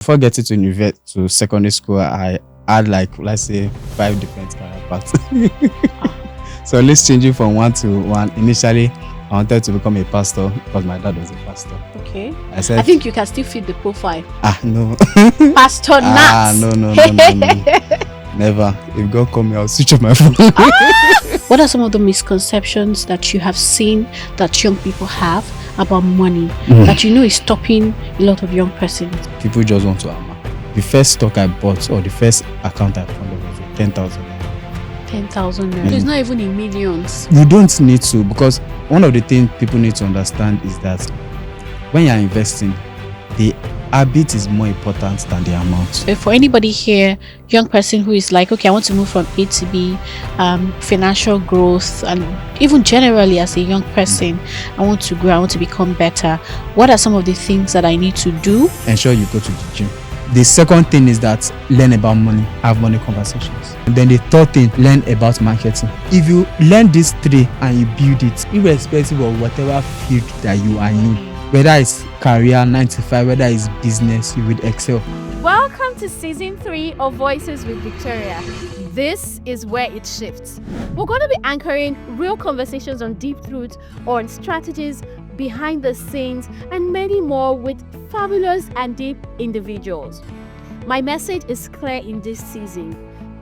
Before getting to secondary school, I had like, let's say, 5 different career paths. So let's changing from one to one. Initially, I wanted to become a pastor because my dad was a pastor. Okay. I said, I think you can still fit the profile. No. Pastor Nat. No. Never. If God call me, I'll switch off my phone. What are some of the misconceptions that you have seen that young people have about money that you know is stopping a lot of young persons? People just want to hammer. The first stock I bought or the first account I funded was 10,000. 10,000 naira. It's not even in millions. You don't need to, because one of the things people need to understand is that when you're investing, the habit is more important than the amount. So for anybody here, young person who is like, okay, I want to move from A to B, financial growth, and even generally as a young person, I want to grow, I want to become better. What are some of the things that I need to do? Ensure you go to the gym. The second thing is that learn about money, have money conversations. And then the third thing, learn about marketing. If you learn these three and you build it, irrespective of whatever field that you are in, whether it's career, 9 to 5, whether it's business, you will excel. Welcome to season 3 of Voices with Victoria. This is where it shifts. We're going to be anchoring real conversations on deep truths, on strategies, behind the scenes, and many more with fabulous and deep individuals. My message is clear in this season.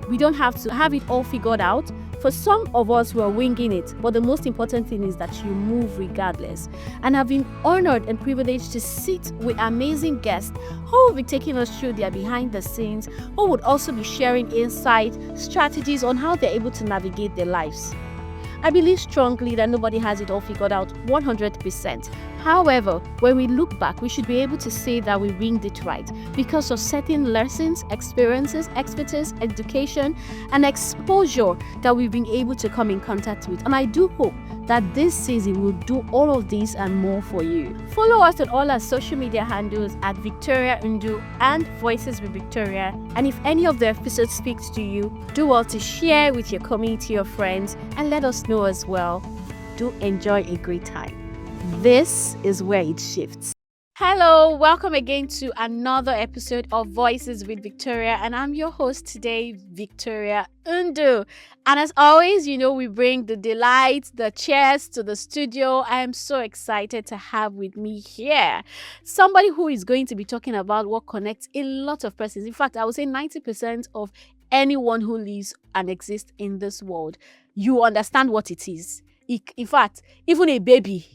We don't have to have it all figured out. For some of us, we're winging it, but the most important thing is that you move regardless. And I've been honored and privileged to sit with amazing guests who will be taking us through their behind the scenes, who would also be sharing insight, strategies on how they're able to navigate their lives. I believe strongly that nobody has it all figured out 100%. However, when we look back, we should be able to say that we winged it right because of certain lessons, experiences, expertise, education, and exposure that we've been able to come in contact with. And I do hope that this season will do all of these and more for you. Follow us on all our social media handles at Victoria Undu and Voices with Victoria. And if any of the episodes speaks to you, do well to share with your community of friends and let us know as well. Do enjoy a great time. This is where it shifts. Hello, welcome again to another episode of Voices with Victoria, and I'm your host today, Victoria Undu. And as always, we bring the delight, the cheers to the studio. I am so excited to have with me here somebody who is going to be talking about what connects a lot of persons. In fact, I would say 90% of anyone who lives and exists in this world, you understand what it is. In fact, even a baby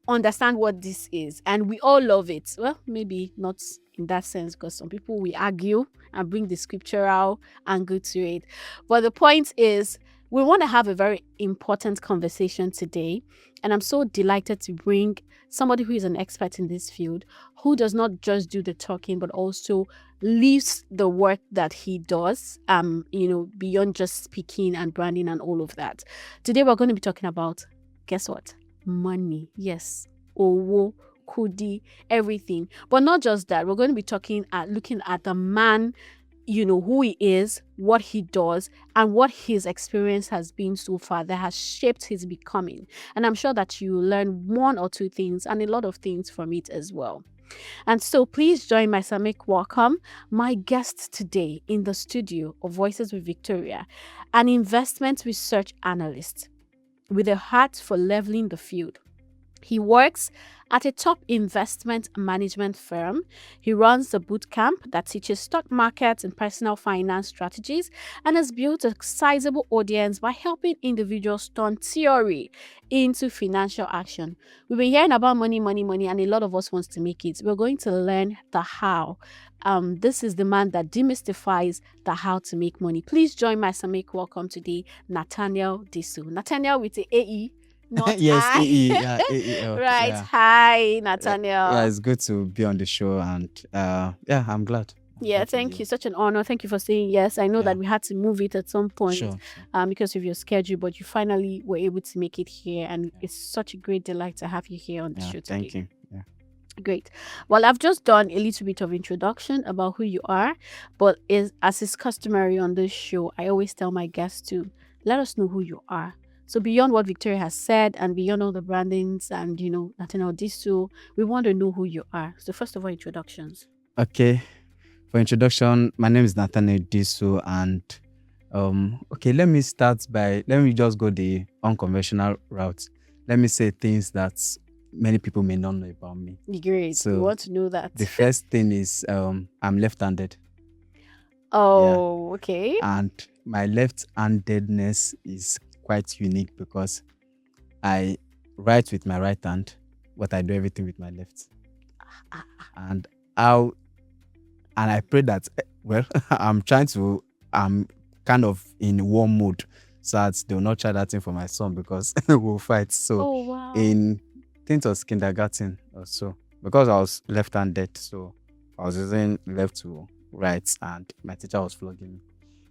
understand what this is, and we all love it. Well, maybe not in that sense, because some people will argue and bring the scriptural angle to it. But the point is, we want to have a very important conversation today, and I'm so delighted to bring somebody who is an expert in this field, who does not just do the talking, but also lives the work that he does, beyond just speaking and branding and all of that. Today, we're going to be talking about, guess what? Money. Yes. Owo, kudi, everything. But not just that. We're going to be looking at the man, who he is, what he does, and what his experience has been so far that has shaped his becoming. And I'm sure that you learn one or two things and a lot of things from it as well. And so please join my Samic welcome my guest today in the studio of Voices with Victoria, an investment research analyst with a heart for leveling the field. He works at a top investment management firm. He runs a boot camp that teaches stock markets and personal finance strategies, and has built a sizable audience by helping individuals turn theory into financial action. We've been hearing about money, and a lot of us wants to make it. We're going to learn the how. This is the man that demystifies the how to make money. Please join my Samik welcome today, Nathanael Disu. Nathanael with the AE. Not yes, I. AE, yeah, AEL. Right. Yeah. Hi, Nathanael. Yeah, it's good to be on the show, and I'm glad. Yeah, thank you. Such an honor. Thank you for saying yes. I know that we had to move it at some point, Sure. because of your schedule, but you finally were able to make it here, and it's such a great delight to have you here on the show today. Thank you. Yeah. Great. Well, I've just done a little bit of introduction about who you are, but as is customary on this show, I always tell my guests to let us know who you are. So beyond what Victoria has said and beyond all the brandings and, Nathanael Disu, we want to know who you are. So first of all, introductions. Okay. For introduction, my name is Nathanael Disu, and okay, let me just go the unconventional route. Let me say things that many people may not know about me. Great. So, we want to know that. The first thing is I'm left-handed. Oh, okay. And my left-handedness is quite unique because I write with my right hand, but I do everything with my left. And I pray that I'm kind of in war mode, so that they'll not try that thing for my son because we'll fight. So Oh, wow. in think it was kindergarten or so, because I was left-handed, so I was using left to right, and my teacher was flogging me.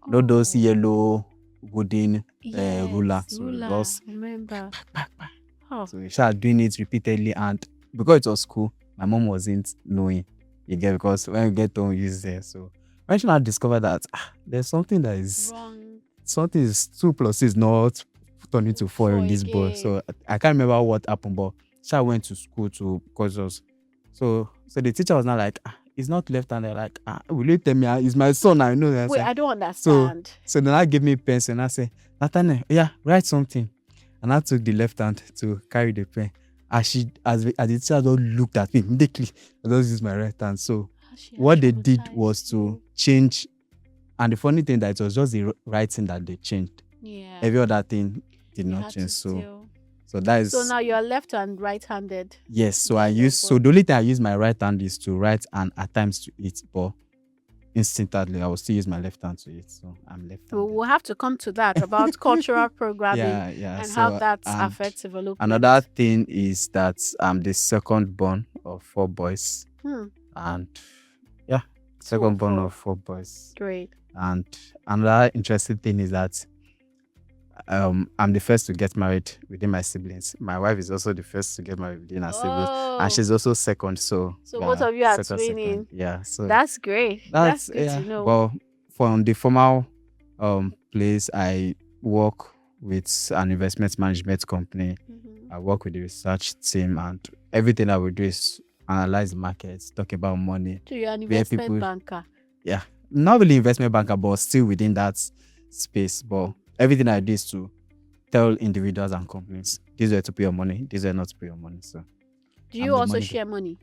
Not those yellow wooden ruler. So it was remember. So we started doing it repeatedly, and because it was school, my mom wasn't knowing. Because when we get home, we use there. So when she now discovered that there's something that is wrong, something is 2 plus 6 not turning to 4 in this boy. So I can't remember what happened, but she went to school to cause us. So the teacher was not like, he's not left-handed. Like, will you tell me? He's my son. I know that. Wait, I don't understand. So then I gave me a pencil and I said, Nathanael, write something. And I took the left hand to carry the pen. As the teacher just looked at me immediately, I just used my right hand. So what they did was to change. And the funny thing that it was just the writing that they changed. Yeah. Every other thing did not change. So that is. So now you're left and right-handed. Yes. So the only thing I use my right hand is to write and at times to eat, but instantly I will still use my left hand to eat. So I'm left-handed. So we'll have to come to that about cultural programming and how that affects development. Another thing is that I'm the second born of 4 boys. And second born of 4 boys. Great. And another interesting thing is that I'm the first to get married within my siblings. My wife is also the first to get married within her siblings, and she's also second. So both of you are twinning. Yeah, so that's great. That's good to know. Well, from the formal place, I work with an investment management company. I work with the research team, and everything I will do is analyze the markets, talk about money. So you're an investment banker. Yeah, not really investment banker, but still within that space. But everything I do is to tell individuals and companies, this is where to put your money, this is where not to put your money. So, do you also share money?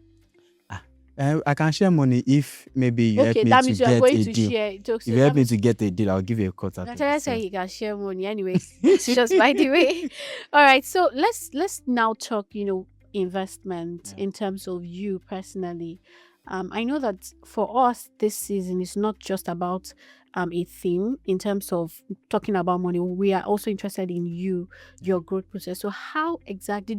I can share money if maybe you help me to get a deal. If you help me to get a deal, I'll give you a cut. Nathanael said he can share money anyway. It's just by the way. All right, so let's now talk, investment in terms of you personally. I know that for us this season is not just about a theme in terms of talking about money. We are also interested in your growth process. So how exactly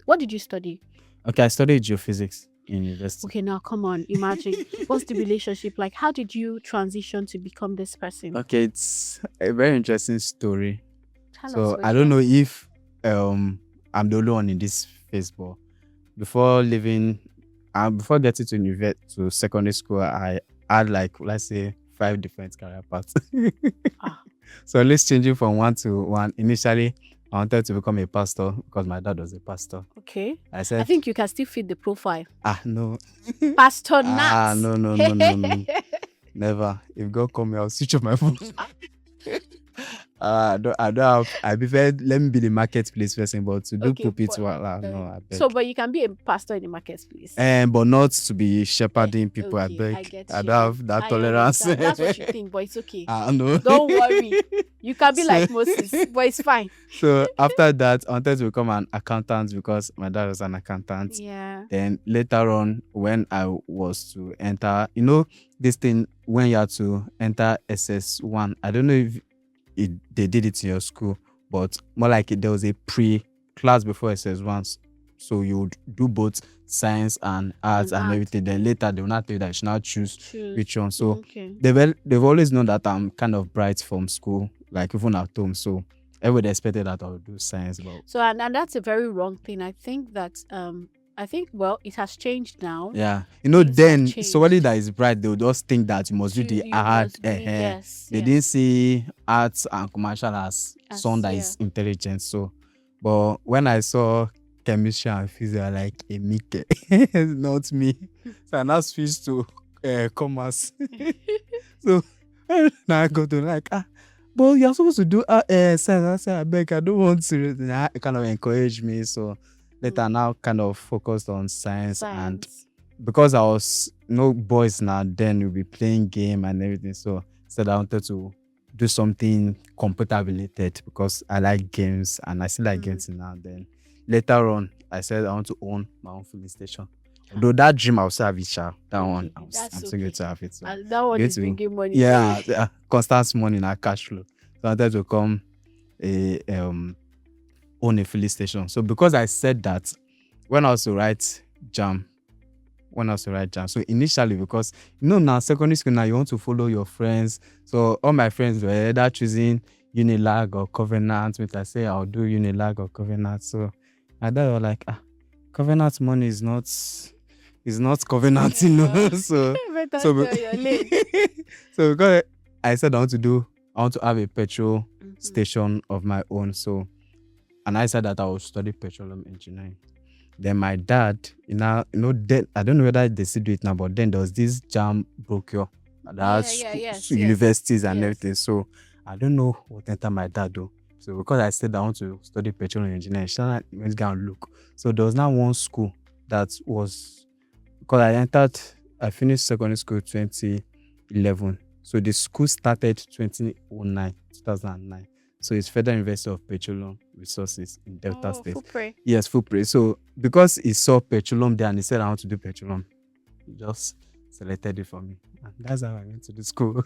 what did you study? Okay, I studied geophysics in university. Okay, now come on, imagine what's the relationship like? How did you transition to become this person? Okay, it's a very interesting story. Tell us. I don't know if I'm the only one in this phase, but before getting to secondary school, I had let's say 5 different career paths. So let's changing from one to one. Initially, I wanted to become a pastor because my dad was a pastor. Okay. I said, I think you can still fit the profile. No. Pastor Nat. No. Never. If God call me, I'll switch off my phone. I don't have. I prefer let me be the marketplace person, but to do pulpit, no, I beg. So, but you can be a pastor in the marketplace. But not to be shepherding people. I beg. I don't have that tolerance. That's what you think, but it's okay. No. Don't worry. You can be like Moses, but it's fine. So after that, I wanted to become an accountant because my dad was an accountant. Yeah. Then later on, when I was to enter, this thing when you have to enter SS1. I don't know if they did it in your school, but more like there was a pre-class before SS1, so you would do both science and arts and everything. Then later they will not tell you that you should now choose which one. So they've always known that I'm kind of bright from school, like even at home. So everybody expected that I would do science. But so and that's a very wrong thing. I think that it has changed now. Yeah. Then somebody that is bright, they'll just think that you must do the art. They didn't see arts and commercial as someone that is intelligent. So, but when I saw chemistry and physics, like, not me. So I now switched to commerce. So now I go to like but you're supposed to do science. I beg, I don't want to. Nah, it kind of encouraged me. So later now kind of focused on science. And because I was no boys now, then we'll be playing game and everything. So said I wanted to do something computer related because I like games and I still like games now. Then later on, I said I want to own my own filling station. Though that dream I also have it, that one I'm still going to have it. So and that one is bringing money. Yeah, constant money in our cash flow. So I wanted to come own a filling station. So because I said that when I was to write JAM, so initially because now secondary school now you want to follow your friends. So all my friends were either choosing Unilag or Covenant, which I say I'll do Unilag or Covenant. So my dad was like, Covenant money is not Covenant, So so because I said I want to have a petrol station of my own. So and I said that I would study petroleum engineering. Then my dad, then I don't know whether they still do it now, but then there was this JAM brochure that has universities and everything. So I don't know what entered my dad though. So because I said I want to study petroleum engineering, I went to look. So there was now one school that was, because I finished secondary school 2011. So the school started 2009. So it's Federal University of Petroleum Resources in Delta State. Fupre. Yes, Fupre. So because he saw petroleum there and he said I want to do petroleum, he just selected it for me. And that's how I went to the school.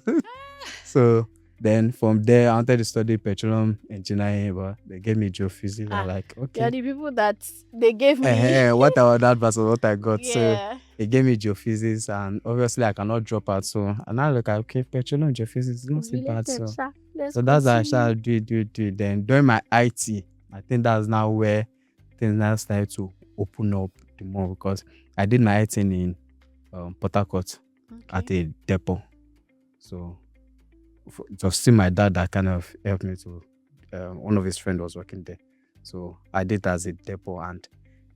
So then from there, I wanted to study petroleum engineering, but they gave me geophysics. I'm like, okay. Yeah, the people that they gave me. What I ordered versus what I got. Yeah. So they gave me geophysics, and obviously I cannot drop out. So and I look at petroleum geophysics is not so bad. So that's how I started do it. Then during my IT, I think that's now where things now started to open up the more, because I did my IT in Port Harcourt at a depot. So it was still my dad that kind of helped me to. One of his friends was working there, so I did as a depot, and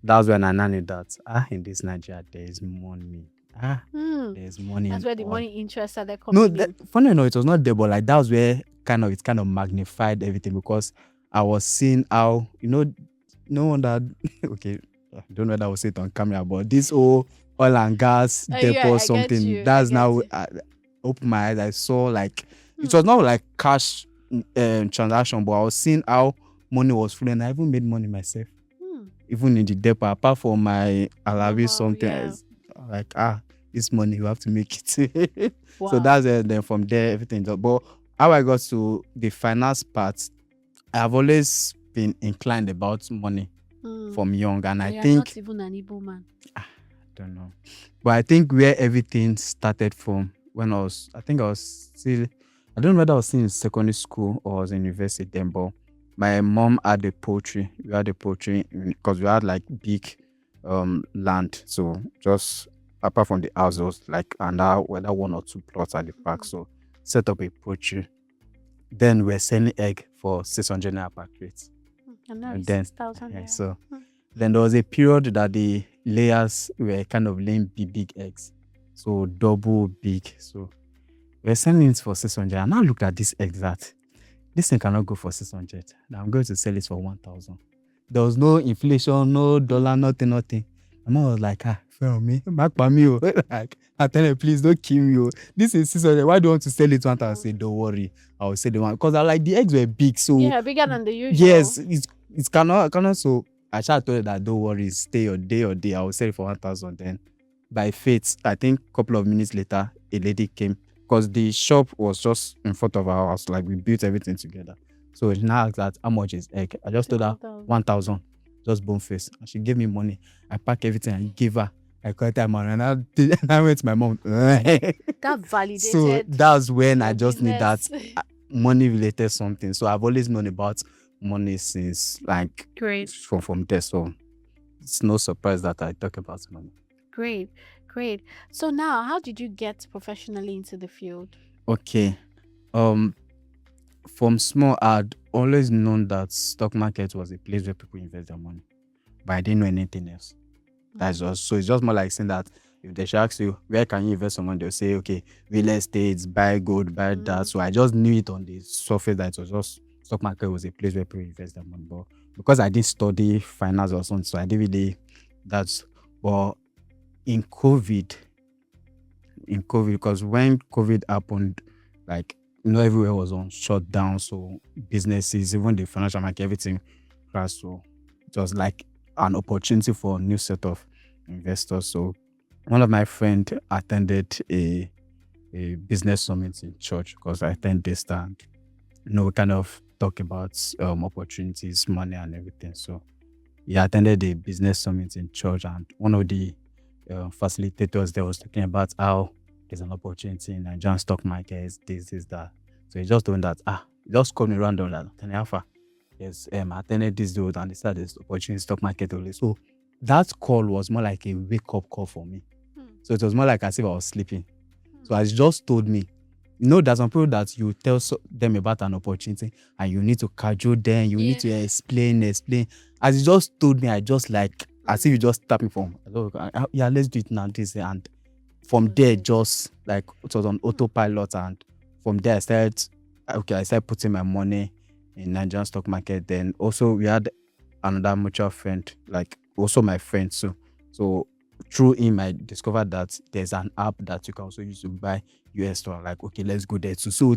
that's when I knew that in this Nigeria there is money. There's money. That's where the money interest started coming. No, funny enough, it was not there, but like that was where it kind of magnified everything, because I was seeing how no one that okay, I don't know whether I will say it on camera, but this oil and gas depot something. That's now I opened my eyes. I saw like it was not like cash transaction, but I was seeing how money was flowing. I even made money myself, even in the depot. Apart from my alawi something, else, like this money you have to make it. Wow. So that's then from there everything. But how I got to the finance part, I have always been inclined about money from young, and I think not even an Igbo man. I don't know, but I think where everything started from when I don't know whether I was still in secondary school or I was in university then, but my mom had a poultry. We had a poultry because we had like big land. So just apart from the house, there was like whether 1 or 2 plots at the back. So set up a poultry. Then we're selling egg for 600 naira per crate. And then 6,000. So then there was a period that the layers were kind of laying big eggs. So double big. So we're selling it for 600. And I looked at this exact. This thing cannot go for 600. Now I'm going to sell it for 1,000. There was no inflation, no dollar, nothing. My mom was like, fair me, back by me. Like, Nathanael, please don't kill me. This is 600. Why do you want to sell it 1,000? I said, don't worry. I will sell the one. Because I like the eggs were big. So yeah, bigger than the usual. Yes, it's cannot. So I told her that don't worry, stay your day. I will sell it for 1,000. Then by fate, I think a couple of minutes later, a lady came. Because the shop was just in front of our house, like we built everything together. So she now asked that how much is egg. I just told her 1,000, just bone face. And she gave me money. I packed everything and gave her. I called her money and I went to my mom. That validated. So that's when I just need that money related something. So I've always known about money since like from there. So it's no surprise that I talk about money. Great. So now, how did you get professionally into the field? Okay. From small, I'd always known that stock market was a place where people invest their money, but I didn't know anything else. That's just so. It's just more like saying that if they should ask you where can you invest some money, they'll say, okay, real estate, buy gold, buy that. So I just knew it on the surface that it was just stock market was a place where people invest their money. But because I didn't study finance or something, so I didn't really that's but in COVID, because when COVID happened, like everywhere was on shutdown, so businesses, even the financial market, everything crashed. So it was like an opportunity for a new set of investors. So one of my friends attended a business summit in church because I attend this and we kind of talk about opportunities, money and everything. So he attended a business summit in church, and one of the facilitators there was talking about how there's an opportunity in Nigerian stock market, this, that. So he just told me that, he just called me random that, Alpha, yes, I attended this dude and they said there's opportunity in stock market only. So that call was more like a wake-up call for me. So it was more like as if I was sleeping. So as he just told me, there's some people that you tell them about an opportunity and you need to cajole them, you need to explain. As he just told me, I just like, as if you just tap me from, yeah, let's do it now, this. And from there, just like, it was on autopilot. And from there, I started putting my money in Nigerian stock market. Then also, we had another mutual friend, like also my friend too. So through him, I discovered that there's an app that you can also use to buy US dollar. Like, okay, let's go there too. So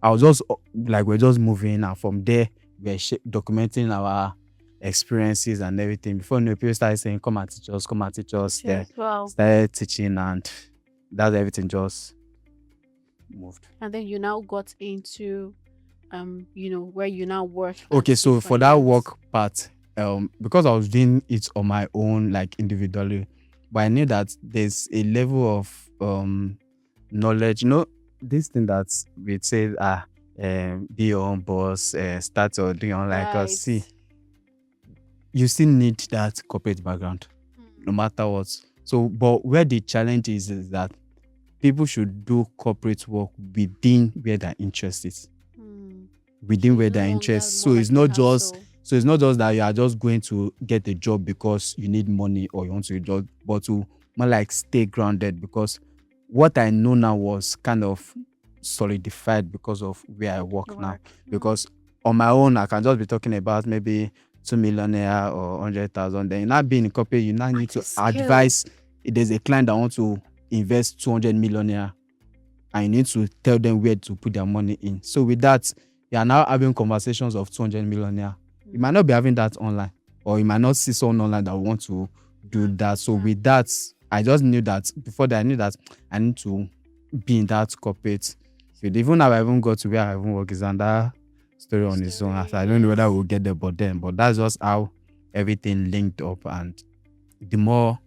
I was just like, we're just moving, and from there, we're documenting our experiences and everything. Before people started saying, come and teach us. Yes, wow. Started teaching, and that's everything just moved. And then you now got into, where you now work. Okay, so for that work part, because I was doing it on my own, like individually, but I knew that there's a level of knowledge. This thing that we say, be your own boss, start or do your own, like, Right. see, you still need that corporate background, no matter what. So, but where the challenge is that people should do corporate work within where their interest is. Within where their interest. So it's not just that you are just going to get a job because you need money or you want to job, but to more like stay grounded, because what I know now was kind of solidified because of where I work now. Because on my own, I can just be talking about maybe 2 million or 100,000. Then not being in corporate, you now need to advise. If there's a client that wants to invest 200 million, and you need to tell them where to put their money in. So with that, you are now having conversations of 200 million. You might not be having that online, or you might not see someone online that want to do that. So with that, I just knew that before that, I knew that I need to be in that corporate field. Even now, I haven't got to where I even work is another story on its own. I don't know whether we'll get there, but that's just how everything linked up. And the more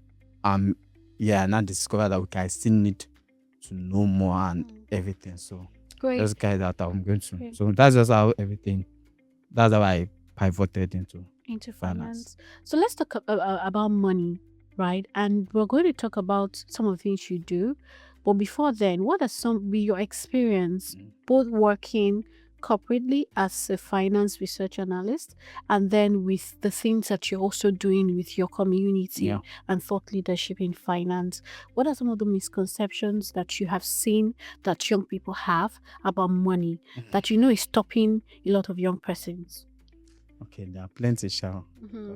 now discover that I still need to know more and everything. So Great. that's kind of that I'm going to. Okay. So that's just how that's how I pivoted into finance. So let's talk about money, right? And we're going to talk about some of the things you do. But before then, what are your experience both working corporately as a finance research analyst, and then with the things that you're also doing with your community and thought leadership in finance? What are some of the misconceptions that you have seen that young people have about money that is stopping a lot of young persons? Okay, there are plenty, Shao.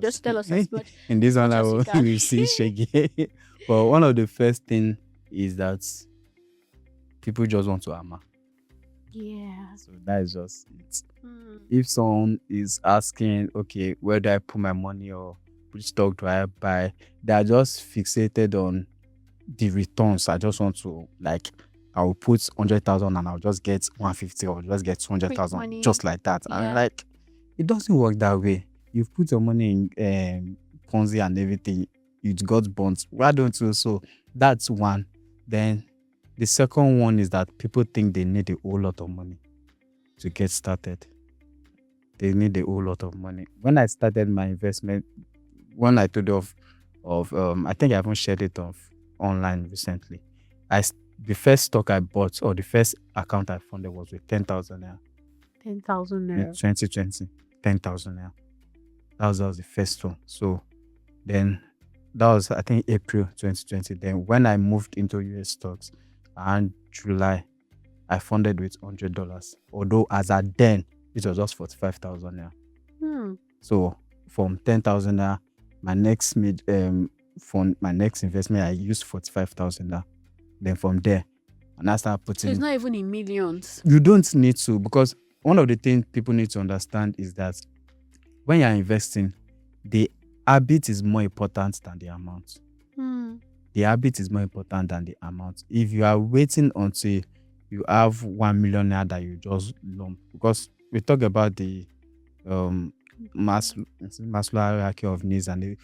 Just tell us as much. In this one, I will see Shaggy. But one of the first thing is that people just want to hammer. Yeah. So that is just it. If someone is asking, okay, where do I put my money, or which stock do I buy, they are just fixated on the returns. I just want to, like, I will put 100,000 and I'll just get 150 or just get 200,000, just like that. Yeah. And like, it doesn't work that way. You've put your money in Ponzi and everything. You got bonds. Why don't you? So that's one. Then the second one is that people think they need a whole lot of money to get started. They need a whole lot of money. When I started my investment, when I told you of I think I haven't shared it online recently. The first stock I bought, or the first account I funded, was with 10,000 naira. 10,000 naira. In 2020, 10,000 naira. That was the first one. So then that was I think April 2020. Then when I moved into US stocks and July, I funded with $100. Although as at then it was just 45,000 naira. Hmm. So from 10,000 naira, my next for my next investment I used 45,000 naira. Then from there, and I started So putting. it's not even in millions. You don't need to, because one of the things people need to understand is that when you're investing, the habit is more important than the amount. Hmm. The habit is more important than the amount. If you are waiting until you have 1 million naira that you just lump, because we talk about the Maslow hierarchy of needs, and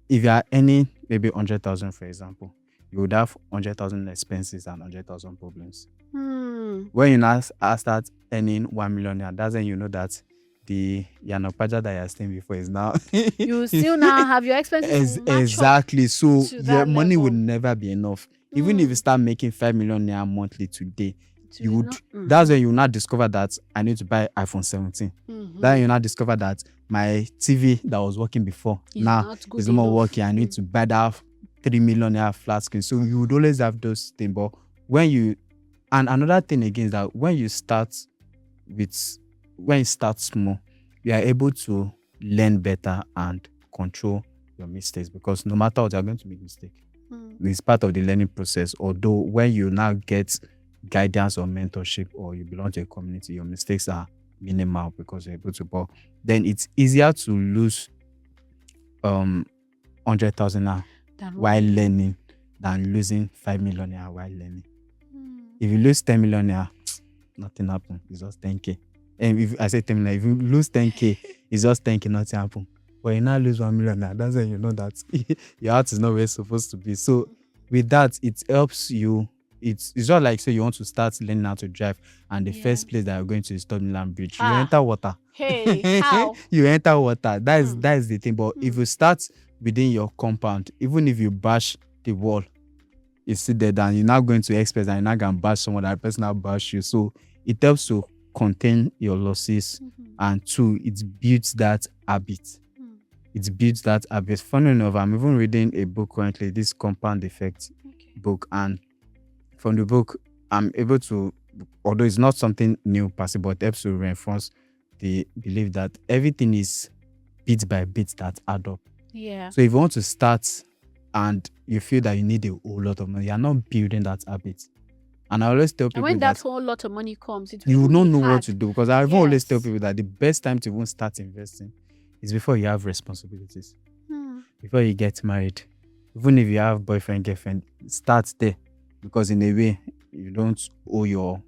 if you are earning maybe 100,000, for example, you would have 100,000 expenses and 100,000 problems. Hmm. When you now start earning 1 million naira, that's when you know that the Yanopaja that you're staying before is now You still now have your expenses match up exactly. So to your that money level. would never be enough. Even if Hmm. you start making 5 million naira monthly today, To you would not- that's when you will not discover that I need to buy iPhone 17. Mhm. Then you now discover that my TV that was working before Is now not good is no more enough. working. I need to buy that 3 million naira flat screen. So you would always have those things. But when you, and another thing again is that when you start small, you are able to learn better and control your mistakes, because no matter what, you're going to make mistakes. Hmm. It's part of the learning process. Although when you now get guidance or mentorship, or you belong to a community, your mistakes are minimal because you're able to. But then it's easier to lose 100,000 naira Than while 1 million. learning than losing 5 million naira while learning. Hmm. If you lose 10 million naira, nothing happen. It's just 10k. And if I say 10 million, if you lose 10k, it's just 10k, nothing happen. But you now lose 1 million naira, that's when you know that your heart is not where it's supposed to be. So with that, it helps you. It's just like, say you want to start learning how to drive, and the Yeah. first place that you're going to is Third Mainland Bridge. You Ah. enter water. Hey, how? You enter water. That is Hmm. the thing. But if you start within your compound, even if you bash the wall, you sit there, and you're now going to express, and you're not going to bash someone, that person now bash you. So it helps to contain your losses. And two, it builds that habit. It builds that habit. Funny enough, I'm even reading a book currently, this Compound Effect book, and from the book, I'm able to, although it's not something new per se, but it helps to reinforce the belief that everything is bit by bit that add up. Yeah. So if you want to start and you feel that you need a whole lot of money, you're not building that habit. And I always tell And people when that that whole lot of money comes, it you will will not be know what hard. to do, because I even always tell Yes. people that the best time to even start investing is before you have responsibilities, Hmm. before you get married. Even if you have boyfriend, girlfriend, start there, because in a way you don't owe your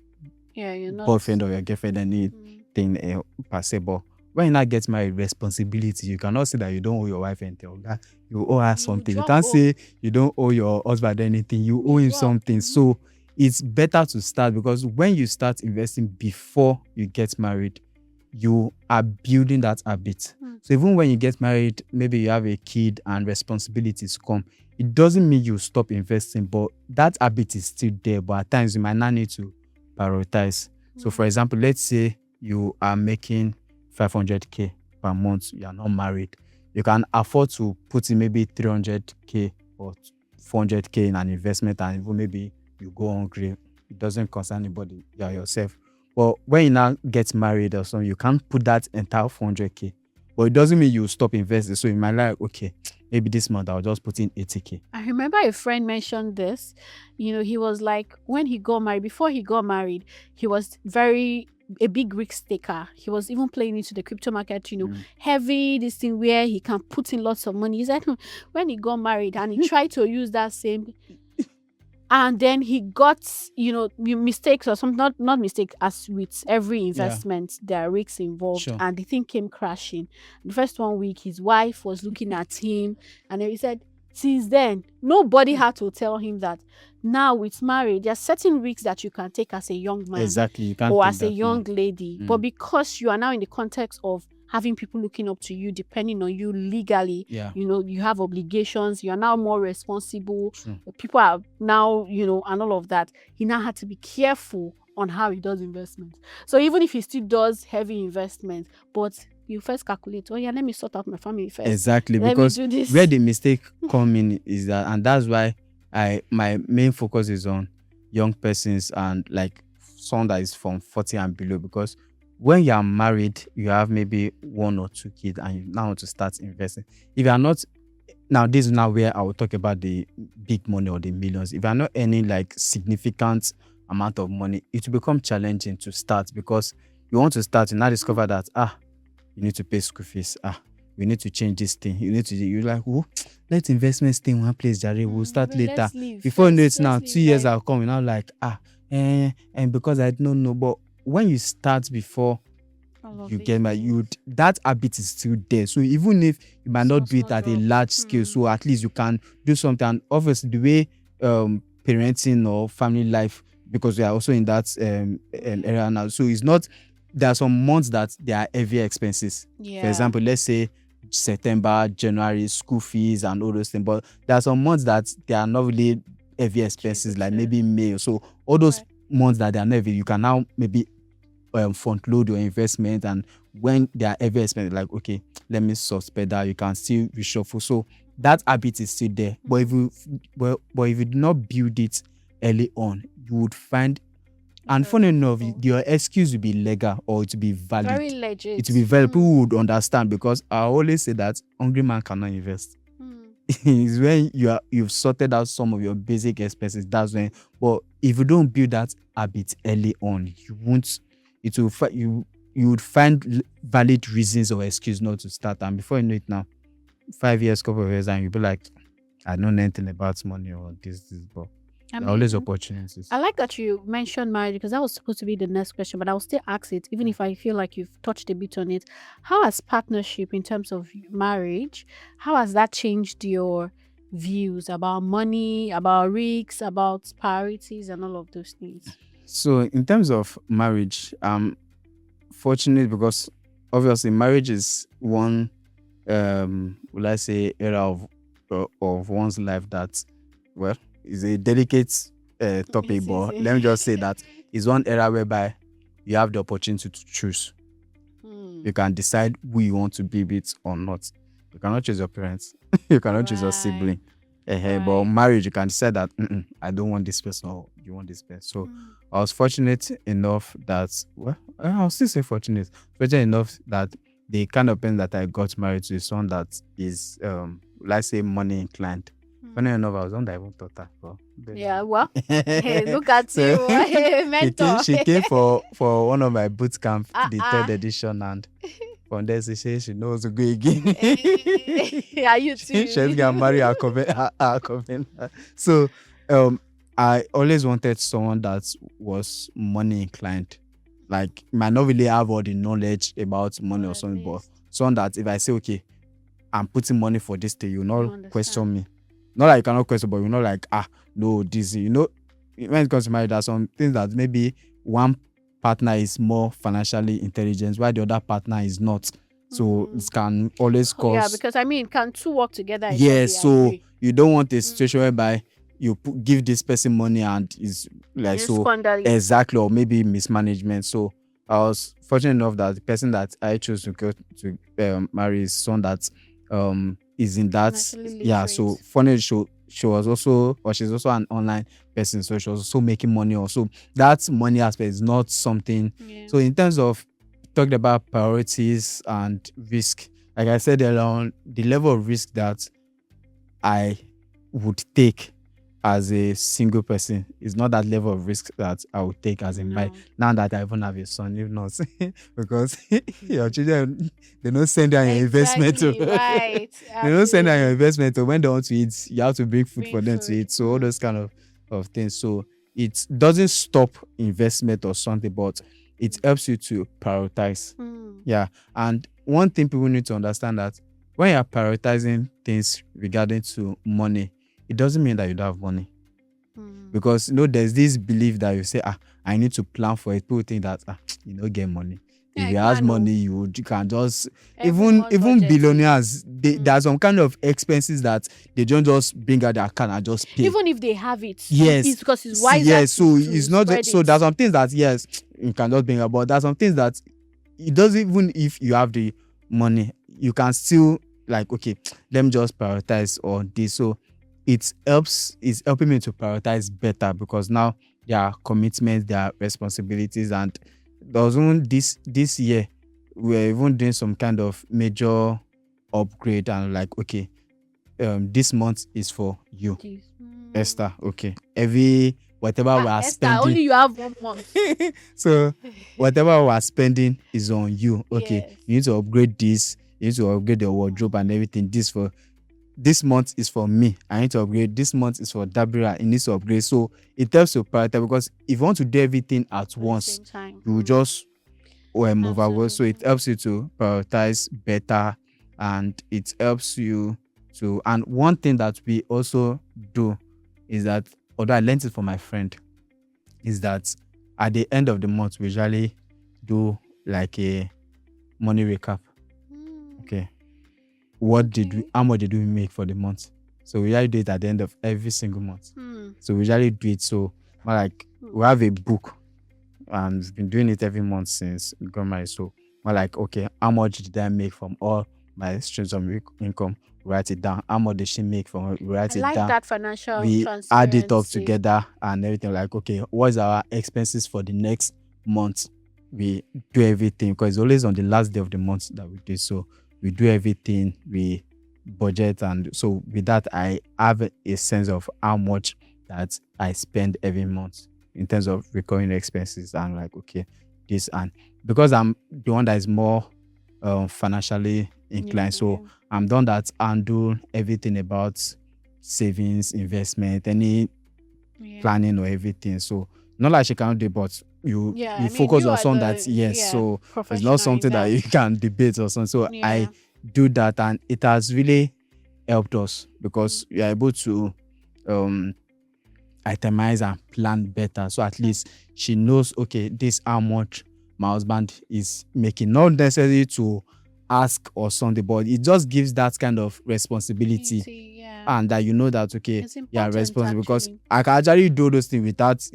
Yeah, you're not. boyfriend or your girlfriend anything per se. But when you now get married, responsibility, you cannot say that you don't owe your wife anything. You owe her something. You just can't owe. say you don't owe your husband anything. You owe him drop. something. So it's better to start, because when you start investing before you get married, you are building that habit. So even when you get married, maybe you have a kid and responsibilities come, it doesn't mean you stop investing, but that habit is still there. But at times you might not need to prioritize. So for example, let's say you are making 500k per month, you are not married, you can afford to put in maybe 300k or 400k in an investment, and even maybe you go hungry. It doesn't concern anybody, you are yourself. But when you now get married or something, you can't put that entire 400k. But it doesn't mean you stop investing. So you might like, okay, maybe this month I'll just put in 80k. I remember a friend mentioned this. He was like, when he got married, before he got married, he was a big risk taker. He was even playing into the crypto market, heavy, this thing where he can put in lots of money. He said when he got married and he tried to use that same, and then he got, mistakes or something, not mistake, as with every investment, there are risks involved. Sure. And the thing came crashing. The first 1 week, his wife was looking at him, and then he said, since then, nobody had to tell him that now with marriage, there are certain risks that you can take as a young man. Exactly. You can't Or take as a that young now. lady. But because you are now in the context of having people looking up to you, depending on you legally, Yeah. you have obligations, you are now more responsible. True. People are now, and all of that. He now had to be careful on how he does investments. So even if he still does heavy investments, but you first calculate. Oh yeah, let me sort out my family first. Exactly, Let me because do this. where the mistake come in is that, and that's why my main focus is on young persons and like someone that is from 40 and below, because when you are married, you have maybe 1 or 2 kids and you now want to start investing. If you are not, now this is now where I will talk about the big money or the millions. If you are not earning like significant amount of money, it will become challenging to start, because you want to start and now discover that you need to pay school fees, we need to change this thing, you need to, you're like, oh, let investment stay in one place, Jerry, we'll start later. Before you know it now, 2 years are coming now, like and because I don't know. But when you start before you get married, that habit is still there. So even if you might not do it at a large scale, so at least you can do something. And obviously the way parenting or family life, because we are also in that area now, so it's not, there are some months that there are heavy expenses. For example, let's say September, January, school fees and all those things. But there are some months that there are not really heavy expenses, like maybe May. So all those months that they are not heavy, you can now maybe front load your investment. And when they are heavy expenses, like, okay, let me suspend that, you can still reshuffle. So that habit is still there. But if you do not build it early on, you would find, and funny enough, your excuse will be legal or it will be valid. Very legit. It will be valid. People would understand, because I always say that hungry man cannot invest. It's when you've sorted out some of your basic expenses. That's when. But if you don't build that habit early on, you won't. It will. You would find valid reasons or excuse not to start. And before you know it, now 5 years, couple of years, and you'll be like, I don't know anything about money or this, but. Always opportunities. I like that you mentioned marriage, because that was supposed to be the next question, but I will still ask it, even if I feel like you've touched a bit on it. How has partnership in terms of marriage, how has that changed your views about money, about risks, about priorities, and all of those things? So in terms of marriage, I'm fortunate because obviously marriage is one, will I say, era of one's life that, well, is a delicate topic, but let me just say that it's one era whereby you have the opportunity to choose. You can decide who you want to be with or not. You cannot choose your parents. You cannot choose your sibling. But marriage, you can decide that I don't want this person or you want this person. So I was fortunate enough that, well, I'll still say fortunate enough that the kind of person that I got married to is someone that is, let's say, money inclined. Funny enough, I was one that even thought that. Well, hey, look at you, mentor. She came for one of my boot camp, the 3rd edition, and from there she says she knows to go again. Yeah, you too. She's gonna marry her coven. So, I always wanted someone that was money inclined. Like, might not really have all the knowledge about money or something, but someone that if I say, okay, I'm putting money for this thing, you not question me. Not like you cannot question, but you're not like, no, this, when it comes to marriage, there are some things that maybe one partner is more financially intelligent while the other partner is not. So it can always cause. Yeah, because can two work together? Yes, so you don't want a situation whereby you give this person money and is like exactly, or maybe mismanagement. So I was fortunate enough that the person that I chose to go to marry is someone that is in that. So funny, she was also, or she's also an online person, so she was also making money also. That money aspect is not something. So in terms of talking about priorities and risk, like I said earlier, the level of risk that I would take as a single person is not that level of risk that I would take as a married. Now that I even have a son, if not, because your children, they don't send down your investment. They don't send down your investment. When they want to eat, you have to bring food for them to eat. So all those kind of things. So it doesn't stop investment or something, but it helps you to prioritize. Yeah. And one thing people need to understand that when you're prioritizing things regarding to money, it doesn't mean that you don't have money. Because there's this belief that you say, I need to plan for it. People think that you don't get money. If you have money, you can just even billionaires, there are some kind of expenses that they don't just bring out their account and just pay. Even if they have it, it's because it's wiser. Yes, so it's not so there's some things that you can just bring out, but there's some things that it doesn't, even if you have the money, you can still like, okay, let me just prioritize on this. So it's helping me to prioritize better, because now there are commitments, there are responsibilities. And there was even this year we're even doing some kind of major upgrade, and like, okay, this month is for you, Esther. Okay, every whatever we are Esther, spending, only you have 1 month. so whatever we are spending is on you. Okay, Yes. you need to upgrade this, you need to upgrade your wardrobe and everything. This month is for me, I need to upgrade. This month is for Dabira, it needs to upgrade. So it helps to prioritize, because if you want to do everything at once, Same time. you will just overwork. So it Absolutely. helps you to prioritize better, and it helps you to. And one thing that we also do is that, although I learned it from my friend, is that at the end of the month we usually do like a money recap. Okay, how much did we make for the month? So we usually do it at the end of every single month. So we usually do it. So more like we have a book, and we've been doing it every month since we got married. So more like, okay, how much did I make from all my streams of income? Write it down. How much did she make from it? Write I it like down. that financial We transparency. add it up together and everything. Like, okay, what's our expenses for the next month? We do everything, because it's always on the last day of the month that we do. So we do everything, we budget. And so with that, I have a sense of how much that I spend every month in terms of recurring expenses. And like, okay, this, and because I'm the one that is more financially inclined, so I'm the one that handle everything about savings, investment, any planning or everything. So not like she cannot do, but you focus on something that, yes, so it's not something that you can debate or something. So I do that, and it has really helped us, because we are able to itemize and plan better. So at least she knows, okay, this how much my husband is making. Not necessarily to ask or something, but it just gives that kind of responsibility, and that you know that, okay, you are responsible, because I can actually do those things without,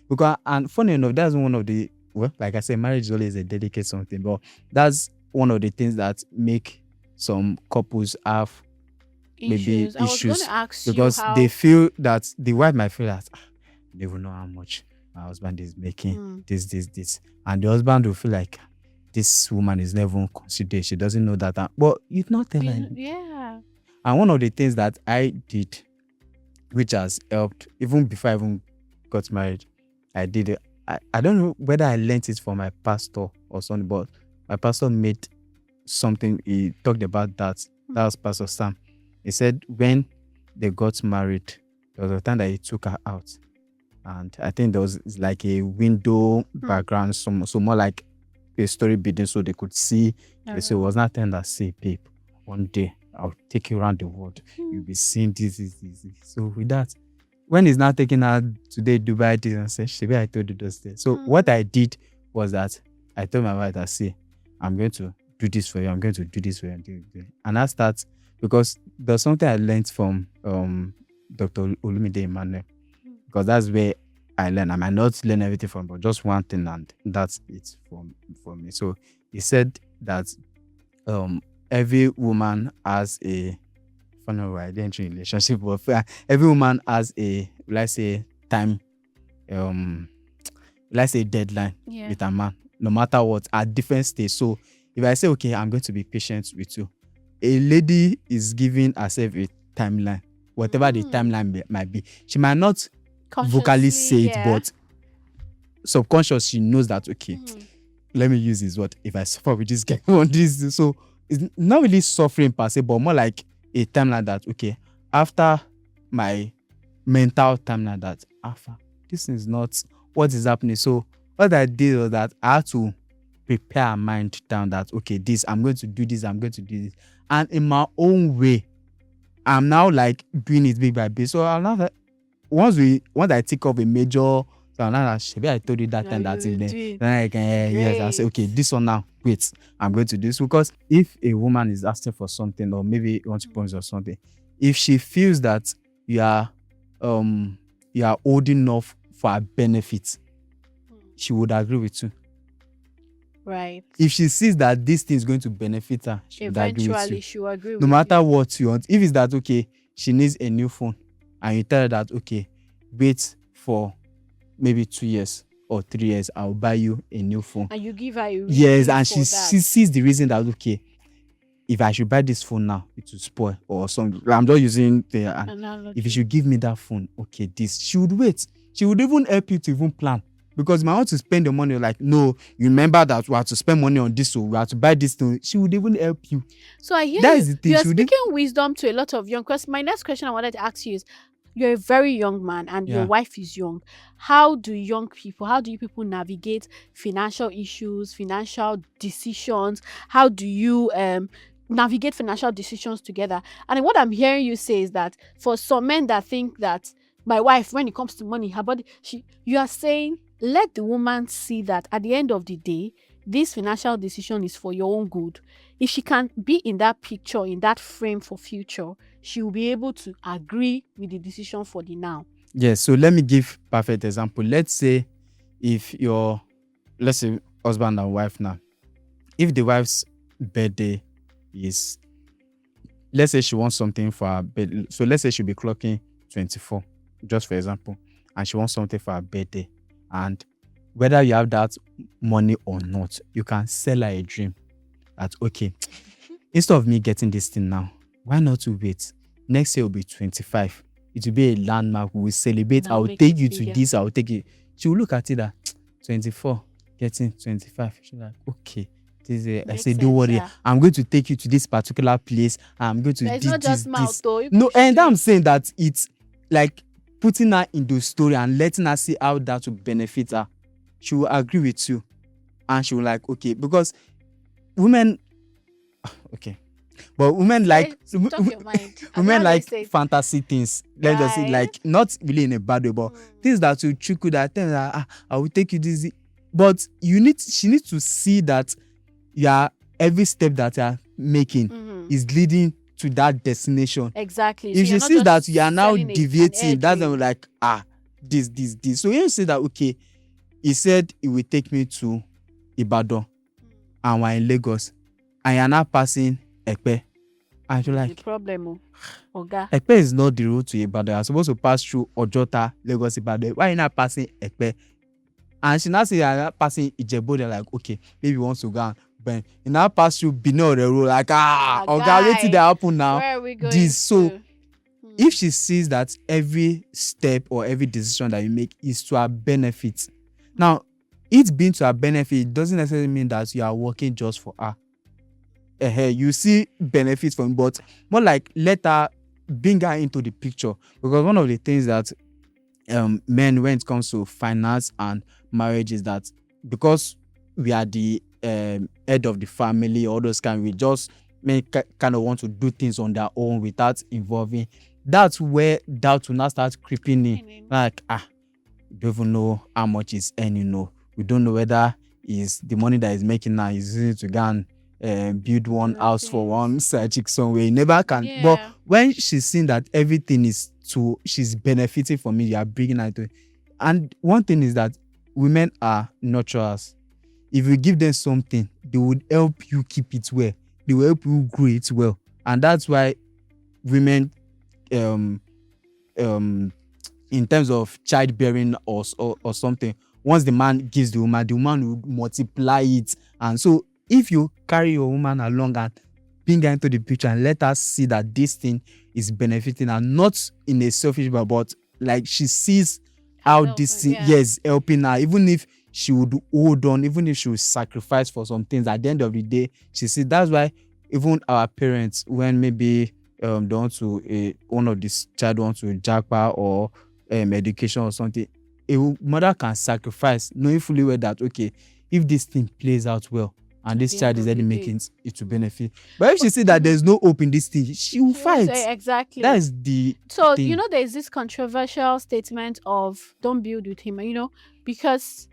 because, and funny enough, that's one of the, well, like I said, marriage is always a delicate something, but that's one of the things that make some couples have maybe issues, I was going to ask because you how they feel that the wife might feel that they will know how much my husband is making, this, and the husband will feel like this woman is never even considered, she doesn't know that, but you not tell her. And one of the things that I did, which has helped, even before I even got married, I did it. I don't know whether I learned it from my pastor or something, but my pastor made something, he talked about that. That was Pastor Sam. He said when they got married, there was a time that he took her out. And I think there was like a window background, so more like a story building, so they could see. They say, it was not time that, say, babe, one day I'll take you around the world. You'll be seeing this. So with that, when he's not taking her today, Dubai, this, and said, Shebi, I told you those things. So what I did was that I told my wife that, see, I'm going to do this for you. I'm going to do this for you. And I start, because there's something I learned from Dr. Olumide Emmanuel, because that's where I learn. I might not learn everything from, but just one thing, and that's it for me. So he said that every woman has a, funny way, I didn't in relationship, but every woman has a, let's say, time, let's say deadline with a man, no matter what, at different stages. So if I say, okay, I'm going to be patient with you, a lady is giving herself a timeline, whatever the timeline might be. She might not vocally say it, but subconscious, she knows that, okay, let me use this word. If I suffer with this guy on this, so it's not really suffering per se, but more like a timeline that, okay, after my mental timeline that, after this is not what is happening. So what I did was that I had to prepare my mind down that, okay, this, I'm going to do this, I'm going to do this. And in my own way, I'm now like doing it bit by bit. So I'm not, once I take off a major, so I'm not like, Shebi, I told you that time that thing. Then I can, yes, I say, okay, this one now, wait, I'm going to do this. Because if a woman is asking for something, or maybe you want to promise or something, if she feels that you are old enough for her benefit, she would agree with you. Right. If she sees that this thing is going to benefit her, she would agree with Eventually, you. she will agree No with matter you. what you want. If it's that, okay, she needs a new phone, and you tell her that, okay, wait for maybe 2 years or 3 years, I'll buy you a new phone. And you give her a Yes, reason and for she that. sees the reason that, okay, if I should buy this phone now, it will spoil or something. I'm just using the Analogy. if you should give me that phone, okay, this, she would wait. She would even help you to even plan. Because you might want to spend the money, like, no, you remember that we have to spend money on this, so we have to buy this thing. She would even help you. So I hear That you. is the thing. You're She would speaking wisdom to a lot of young. Because my next question I wanted to ask you is, you're a very young man and Yeah. your wife is young. How do you people navigate financial issues, financial decisions? How do you navigate financial decisions together? And what I'm hearing you say is that for some men that think that my wife, when it comes to money, her body, you are saying, let the woman see that at the end of the day, this financial decision is for your own good. If she can be in that picture, in that frame for future, she will be able to agree with the decision for the now. Yes, so let me give perfect example. Let's say let's say husband and wife now. If the wife's birthday is, let's say she wants something for her birthday. So let's say she'll be clocking 24, just for example, and she wants something for her birthday. And whether you have that money or not, you can sell her a dream that, okay, instead of me getting this thing now, why not to wait? Next year will be 25. It will be a landmark. We will celebrate. Now I will make take it you to bigger. this. I will take you. She will look at it that 24, getting 25. She's like, okay. This is I Makes say, don't sense, worry. yeah. I'm going to take you to this particular place. I'm going to It's do not just this. mouth though. you No, people and should I'm do it. saying that it's like putting her in the story and letting her see how that will benefit her. She will agree with you, and she will like, okay, because women, okay, but women like Talk your mind. women As like they say. fantasy things. Let's just say, Right. like, not really in a bad way, but things that will trickle that thing that I will take you this. But she needs to see that every step that you are making Mhm. is leading to that destination. Exactly. If So she you're not sees that just you are now selling an deviating, that's air when we're like, this. So you say that, okay, he said he will take me to Ibadan and we're in Lagos, and you're now passing Ekpe. And you're the like, problem, Oga. Ekpe is not the road to Ibadan. You're supposed to pass through Ojota, Lagos, Ibadan. Why are you not passing Ekpe? And she now say you're not passing Ijebu. They're like, okay, maybe you want to go and burn. You now pass through Benin or the road, like, Oga, wait till they happen now. Where are we going? This. So to? if she sees that every step or every decision that you make is to her benefit, now, it being to her benefit doesn't necessarily mean that you are working just for her. You see benefits from, but more like let her bring her into the picture. Because one of the things that men, when it comes to finance and marriage, is that because we are the head of the family, all those kind, we just kind of want to do things on their own without involving. That's where doubt will now start creeping in. Like, we don't even know how much he's earning. No, we don't know whether is the money that he's making now is using it to go and build one house for one side chick somewhere. You never can. Yeah. But when she's seeing that everything is she's benefiting from it, you are bringing her to it. And one thing is that women are nurturers. If you give them something, they would help you keep it well. They will help you grow it well. And that's why women, in terms of childbearing or something, once the man gives the woman will multiply it. And so if you carry your woman along and bring her into the picture and let her see that this thing is benefiting her, not in a selfish way, but like she sees how this thing, yes, helping her, even if she would hold on, even if she would sacrifice for some things, at the end of the day, she sees. That's why even our parents, when maybe one of this child wants to jackpot or education or something, a mother can sacrifice, knowing fully well that, okay, if this thing plays out well and this child is already making it to benefit. But if she see that there's no hope in this thing, she will fight. Exactly. That is the so thing. There's this controversial statement of don't build with him, because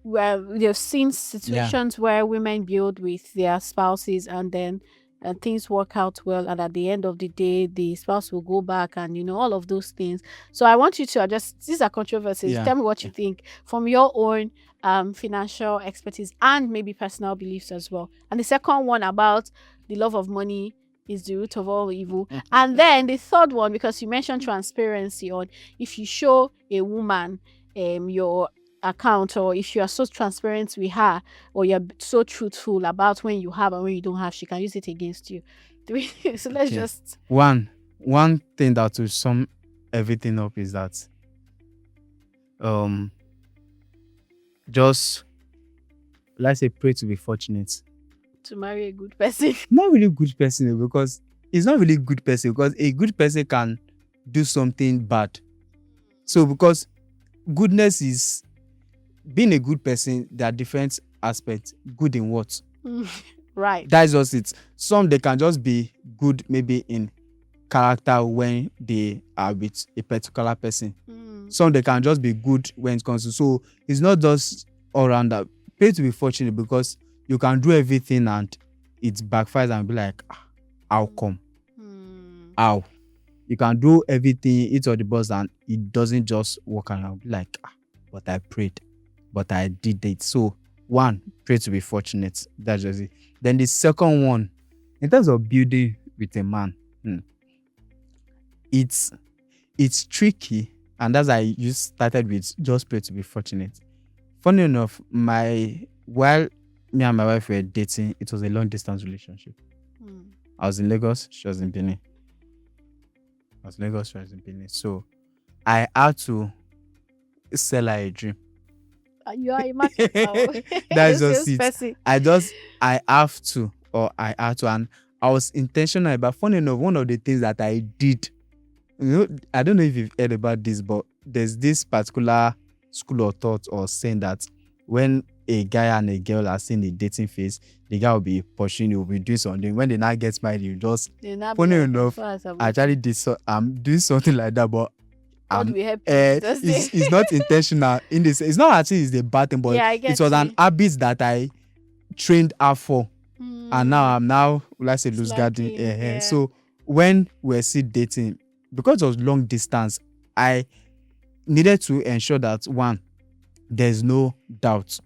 they've seen situations where women build with their spouses and then and things work out well, and at the end of the day the spouse will go back, and all of those things. So I want you to adjust. These are controversies. Yeah. Tell me what you think from your own financial expertise and maybe personal beliefs as well. And the second one about the love of money is the root of all evil. And then the third one, because you mentioned transparency, on if you show a woman your account, or if you are so transparent with her, or you're so truthful about when you have and when you don't have, she can use it against you. So let's Okay. just One thing that will sum everything up is that just, let's say, pray to be fortunate. to marry a good person. Not really good person, because it's not really good person, because a good person can do something bad. So because goodness is being a good person, there are different aspects. Good in what? Right. That's just it. Some, they can just be good maybe in character when they are with a particular person. Some, they can just be good when it comes to, so it's not just all around that. Pray to be fortunate, because you can do everything and it backfires and be like, how come? How? You can do everything, eat all the buzz, and it doesn't just work around. Be like, but I prayed, but I did it. So one, pray to be fortunate. That's just it. Then the second one, in terms of building with a man, it's tricky, and that's why you started with just pray to be fortunate. Funny enough, while me and my wife were dating, it was a long distance relationship. I was in Lagos, she was in Benin. So I had to sell her a dream. You are a market now. That's just So it. spicy. I had to, and I was intentional about. Funny enough, one of the things that I did, I don't know if you've heard about this, but there's this particular school of thought or saying that when a guy and a girl are in the dating phase, the guy will be pushing you, will be doing something. When they now get married, you just, funny enough, I actually did I'm doing something like that, but God will help you. it's not intentional in this. It's not actually it's a bad thing, but Yeah, I get it was an you. habit that I trained her for, and now I'm let's say loose guarding. Slacking, yeah. So when we're still dating, because it was long distance, I needed to ensure that one, there's no doubt,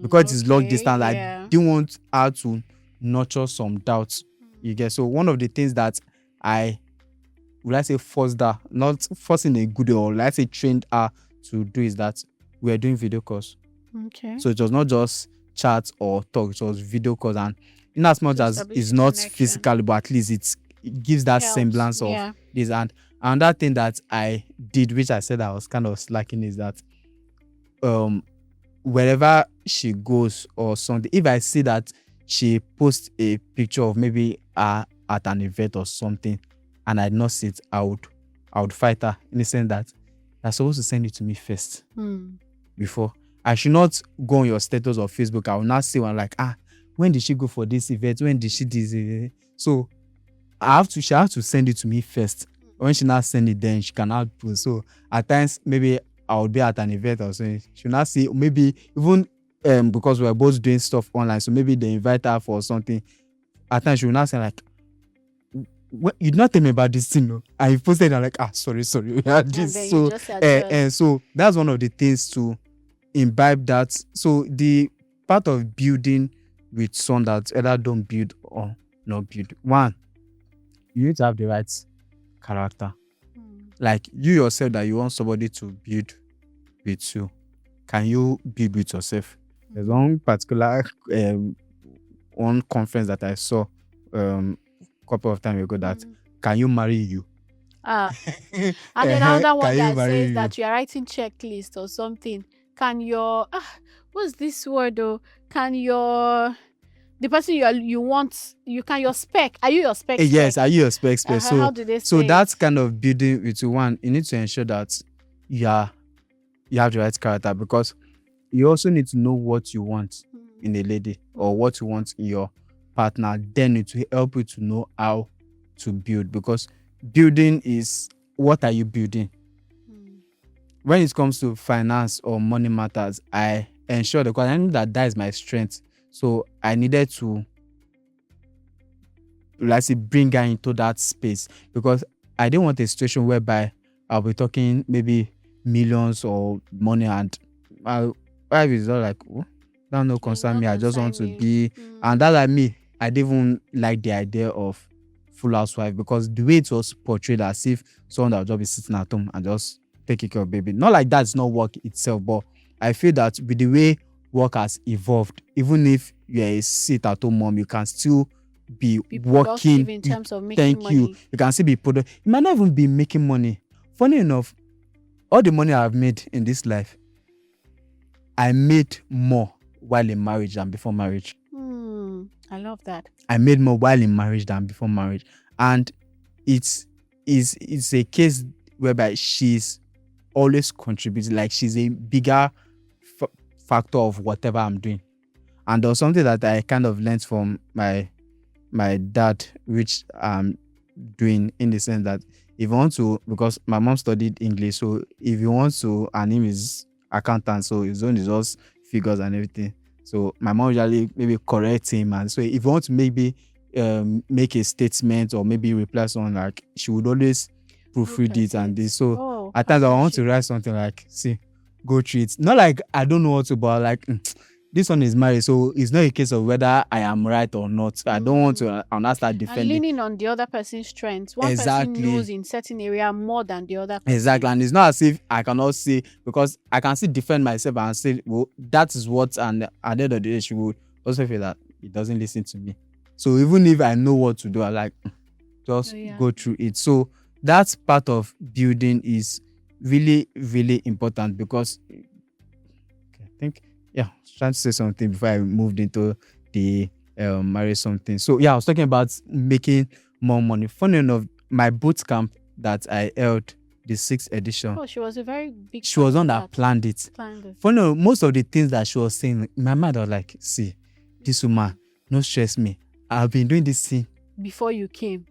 because it's long distance. Yeah. I didn't want her to nurture some doubts. You get, so one of the things that I forced her, not forcing a good way, or let's say trained her to do, is that we are doing video calls. Okay. So it was not just chat or talk, it was video calls, and in as much as it's not connection. physical, but at least it gives that Helps, semblance of yeah. this. And another thing that I did, which I said I was kind of slacking, is that wherever she goes or something, if I see that she posts a picture of maybe at an event or something, and I not see it, I would fight her, in the sense that you're supposed to send it to me first before. I should not go on your status of Facebook. I will not see one like, when did she go for this event? When did she do this? So she have to send it to me first. When she not send it, then she cannot post. So at times, maybe I would be at an event or something. She will not see, maybe even because we're both doing stuff online, so maybe they invite her for something. At times she will not say like, you did not tell me about this thing, no? And you posted it, I'm like, sorry, we had this. So so that's one of the things to imbibe that. So the part of building with someone that either don't build or not build. One, you need to have the right character. Like you yourself, that you want somebody to build with you. Can you build with yourself? There's one particular one conference that I saw couple of time ago, that can you marry you? And then another one Can you that marry says you? that you are writing checklist or something. Can your what's this word though? Can your the person you want, can your spec? Are you your spec? Yes, are you your spec? So how do they say so it? that's kind of building with you. One, you need to ensure that you have the right character, because you also need to know what you want in a lady, or what you want in your partner. Then it will help you to know how to build, because building is, what are you building? When it comes to finance or money matters, I ensure, because I know that is my strength. So I needed to let's say, bring her into that space, because I didn't want a situation whereby I'll be talking maybe millions or money, and my wife is all like, oh, that no concern me. I just want to be, and that like me, I didn't even like the idea of full housewife, because the way it was portrayed as if someone that will just be sitting at home and just taking care of baby. Not like that's not work itself, but I feel that with the way work has evolved, even if you're a sit-at-home mom, you can still be working in terms of making money. You can still be productive. You might not even be making money. Funny enough, all the money I've made in this life, I made more while in marriage than before marriage. I love that. I made more while in marriage than before marriage, and it's a case whereby she's always contributing. Like, she's a bigger factor of whatever I'm doing. And there was something that I kind of learned from my dad, which I'm doing, in the sense that if you want to, because my mom studied English, so if you want to, and him is accountant, so his own is just figures and everything. So my mom usually maybe correct him, and so if you want to maybe make a statement or maybe reply someone, like, she would always proofread it and this. So at times I want to write something like, see, go through it. Not like I don't know what to, but like, this one is married, so it's not a case of whether I am right or not. I don't want to start defending. And leaning on the other person's strengths. One person knows in certain area more than the other person. Exactly. And it's not as if I cannot say, because I can still defend myself and say, well, that is what, and at the end of the day, she would also feel that he doesn't listen to me. So even if I know what to do, I like, just go through it. So that part of building is really, really important, because I think, I was trying to say something before I moved into the marriage something. So I was talking about making more money. Funny enough, my boot camp that I held, the 6th edition. Oh, she was a very big. She was on that planned it. Funny enough, most of the things that she was saying, my mother was like, see, this woman, no stress me. I've been doing this thing before you came.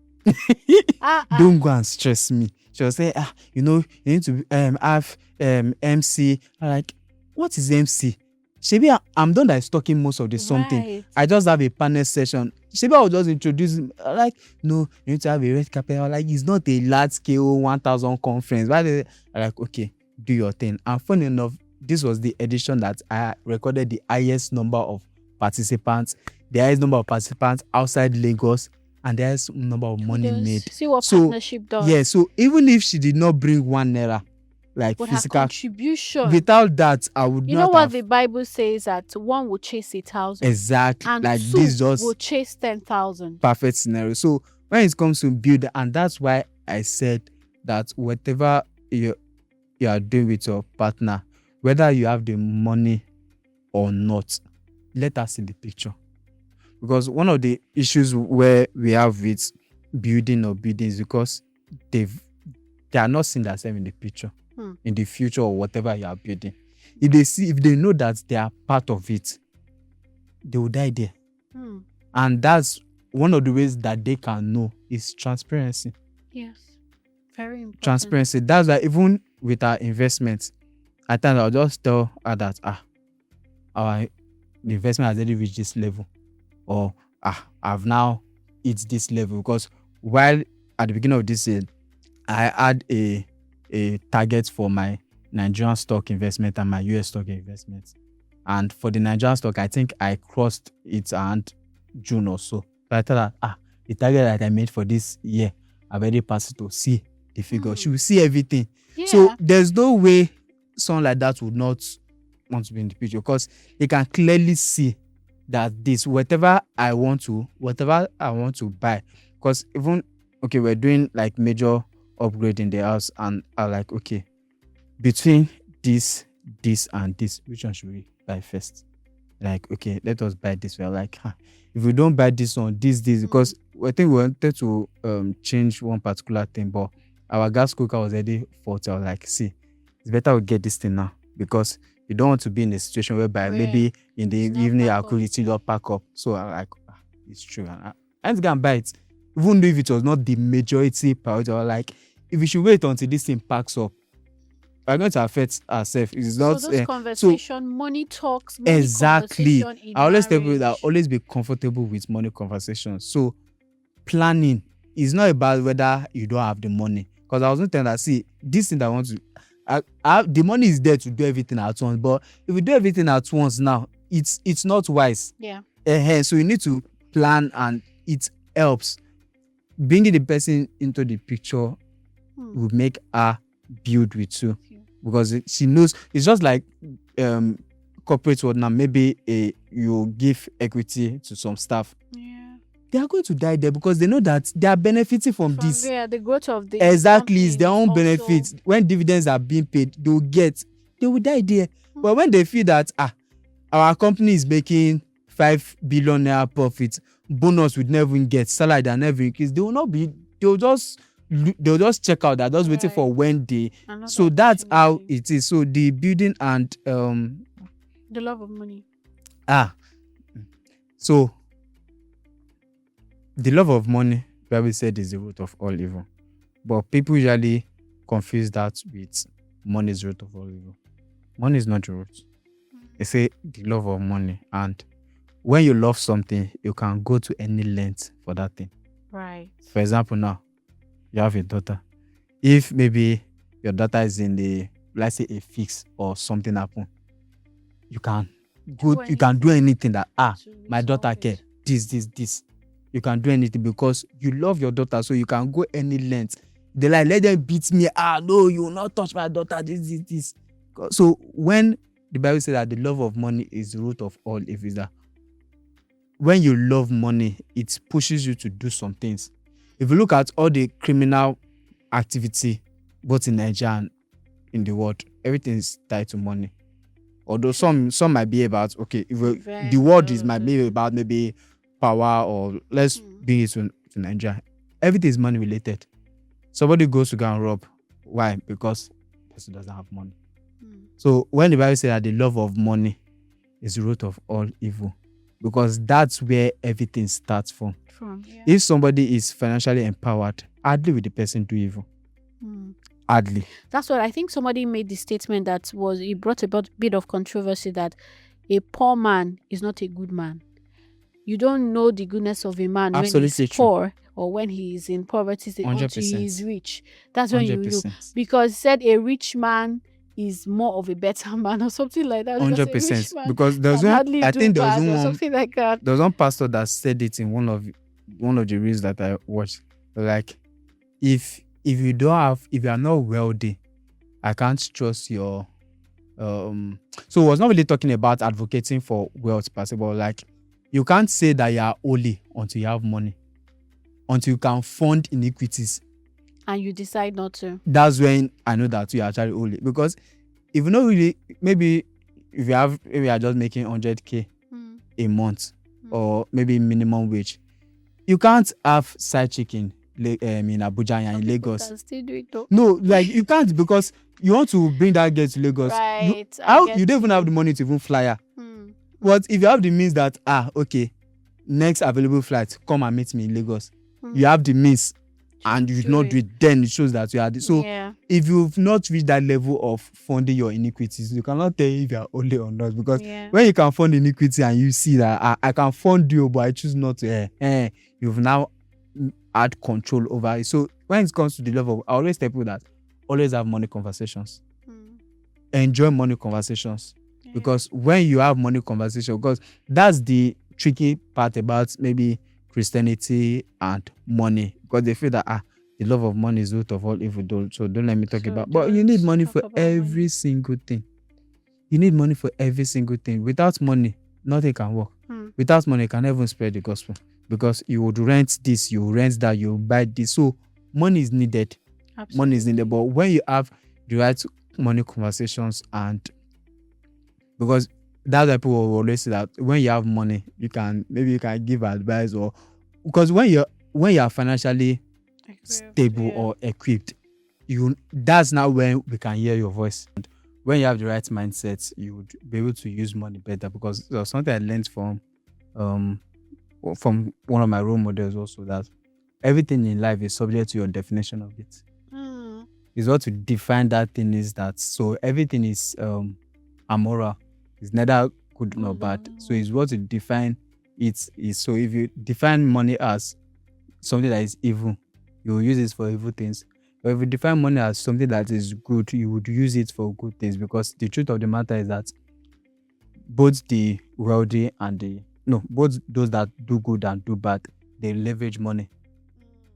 Don't go and stress me. She was saying, you need to have MC. I'm like, what is MC? Shebi, I'm done that is talking most of the something. Right. I just have a panel session. Shebi, I will just introduce him. Like, no, you need to have a red carpet. I'm like, it's not a large scale 1,000 conference. I'm like, okay, do your thing. And funny enough, this was the edition that I recorded the highest number of participants, the highest number of participants outside Lagos, and the highest number of money made. See what partnership does. Yeah, so even if she did not bring 1 naira, like, but physical contribution, without that, I would not. You know what the Bible says, that one will chase 1,000. Exactly. And like, two this just will chase 10,000. Perfect scenario. So when it comes to build, and that's why I said that whatever you are doing with your partner, whether you have the money or not, let us see the picture. Because one of the issues where we have with building or building is because they are not seeing themselves in the picture, in the future, or whatever you are building. If they know that they are part of it, they will die there. And that's one of the ways that they can know is transparency. Yes, very important. Transparency. That's why even with our investments, at times I'll just tell her that our investment has already reached this level, or I've now hit this level. Because while at the beginning of this year, I had a target for my Nigerian stock investment and my US stock investment. And for the Nigerian stock, I think I crossed it around June or so. So I told her, the target that I made for this year, I've already passed it to see the figure. She will see everything. Yeah. So there's no way someone like that would not want to be in the picture, because they can clearly see that this, whatever I want to buy. Because even, we're doing like major upgrade in the house, and I'm like, okay, between this and this, which one should we buy first? Like, okay, let us buy this. We're like, if we don't buy this one, this, because I think we wanted to change one particular thing, but our gas cooker was already faulty. I was like, see, it's better we get this thing now, because you don't want to be in a situation whereby maybe in the evening our utility will pack up. So I'm like, it's true. And I just go and buy it. Even though if it was not the majority priority, I was like, if we should wait until this thing packs up, we're going to affect ourselves. It's not so those conversation, money talks, money exactly. Conversation in I always tell people marriage. that always be comfortable with money conversations. So planning is not about whether you don't have the money. Because I was not telling that, see, this thing that I want to, the money is there to do everything at once. But if you do everything at once now, it's not wise. Yeah. So you need to plan, and it helps. Bringing the person into the picture will make her build with you, because she knows. It's just like corporate world now. Maybe you give equity to some staff. Yeah. They are going to die there because they know that they are benefiting from this. The growth of the Exactly, it's their own also benefits. When dividends are being paid, they will die there. But when they feel that our company is making 5 billion naira profit, bonus would never get, salary that never increase, they will not be. They'll just check out. That just waiting for when they. Another So that's how opportunity. it is. So the building and The love of money. So the love of money, Bible said, is the root of all evil. But people usually confuse that with money is the root of all evil. Money is not the root. They say the love of money. And when you love something, you can go to any length for that thing. Right. For example, now, you have a daughter. If maybe your daughter is in the, let's say, a fix or something happen, you can do anything that, my daughter care, this. You can do anything because you love your daughter, so you can go any length. They like, let them beat me. No, you will not touch my daughter. This. So when the Bible says that the love of money is the root of all evil, is that when you love money, it pushes you to do some things. If you look at all the criminal activity, both in Nigeria and in the world, everything is tied to money. Although some might be about, okay, if the world might be about maybe power, or let's bring it to Nigeria. Everything is money related. Somebody goes to go and rob. Why? Because the person doesn't have money. So when the Bible says that the love of money is the root of all evil, because that's where everything starts from. If somebody is financially empowered, hardly will the person do evil. Hardly. That's what I think. Somebody made the statement that it brought about a bit of controversy, that a poor man is not a good man. You don't know the goodness of a man when he's poor or when he is in poverty until he is rich. That's when 100%. You know. Because said a rich man is more of a better man or something like that. 100%. Because there's one, I think there was something like that. There was one pastor that said it in one of the reels that I watched. Like, if you are not wealthy, I can't trust your so it was not really talking about advocating for wealth per se, but like, you can't say that you are holy until you have money, until you can fund iniquities. And you decide not to. That's when I know that you are actually holy. Because if you know really, maybe if you are just making 100k a month, or maybe minimum wage, you can't have side chicken in Abuja and in Lagos. Can still do it though. No, like you can't, because you want to bring that girl to Lagos. Right. You don't even have the money to even fly her. But if you have the means that, okay, next available flight, come and meet me in Lagos. You have the means, and you not do it, then it shows that you are. So if you've not reached that level of funding your iniquities, you cannot tell if you are holy or not. Because when you can fund iniquity and you see that I can fund you, but I choose not to, you've now had control over it. So when it comes to the level, I always tell people that always have money conversations. Enjoy money conversations. Because when you have money conversation, because that's the tricky part about maybe Christianity and money, because they feel that the love of money is the root of all evil. So don't let me talk about. But you need money for every single thing. You need money for every single thing. Without money, nothing can work. Without money, you can never spread the gospel, because you would rent this, you rent that, you buy this. So money is needed. Absolutely. Money is needed. But when you have the right money conversations, and because that's why people will always say that when you have money, you can give advice, or because when you are financially stable or equipped, that's now when we can hear your voice. And when you have the right mindset, you would be able to use money better. Because there's something I learned from one of my role models also, that everything in life is subject to your definition of it. Is what to define that thing is that. So everything is amoral. It's neither good nor bad. So it's what to define it is. So if you define money as something that is evil, you will use it for evil things. But if you define money as something that is good, you would use it for good things, because the truth of the matter is that both the wealthy and both those that do good and do bad, they leverage money.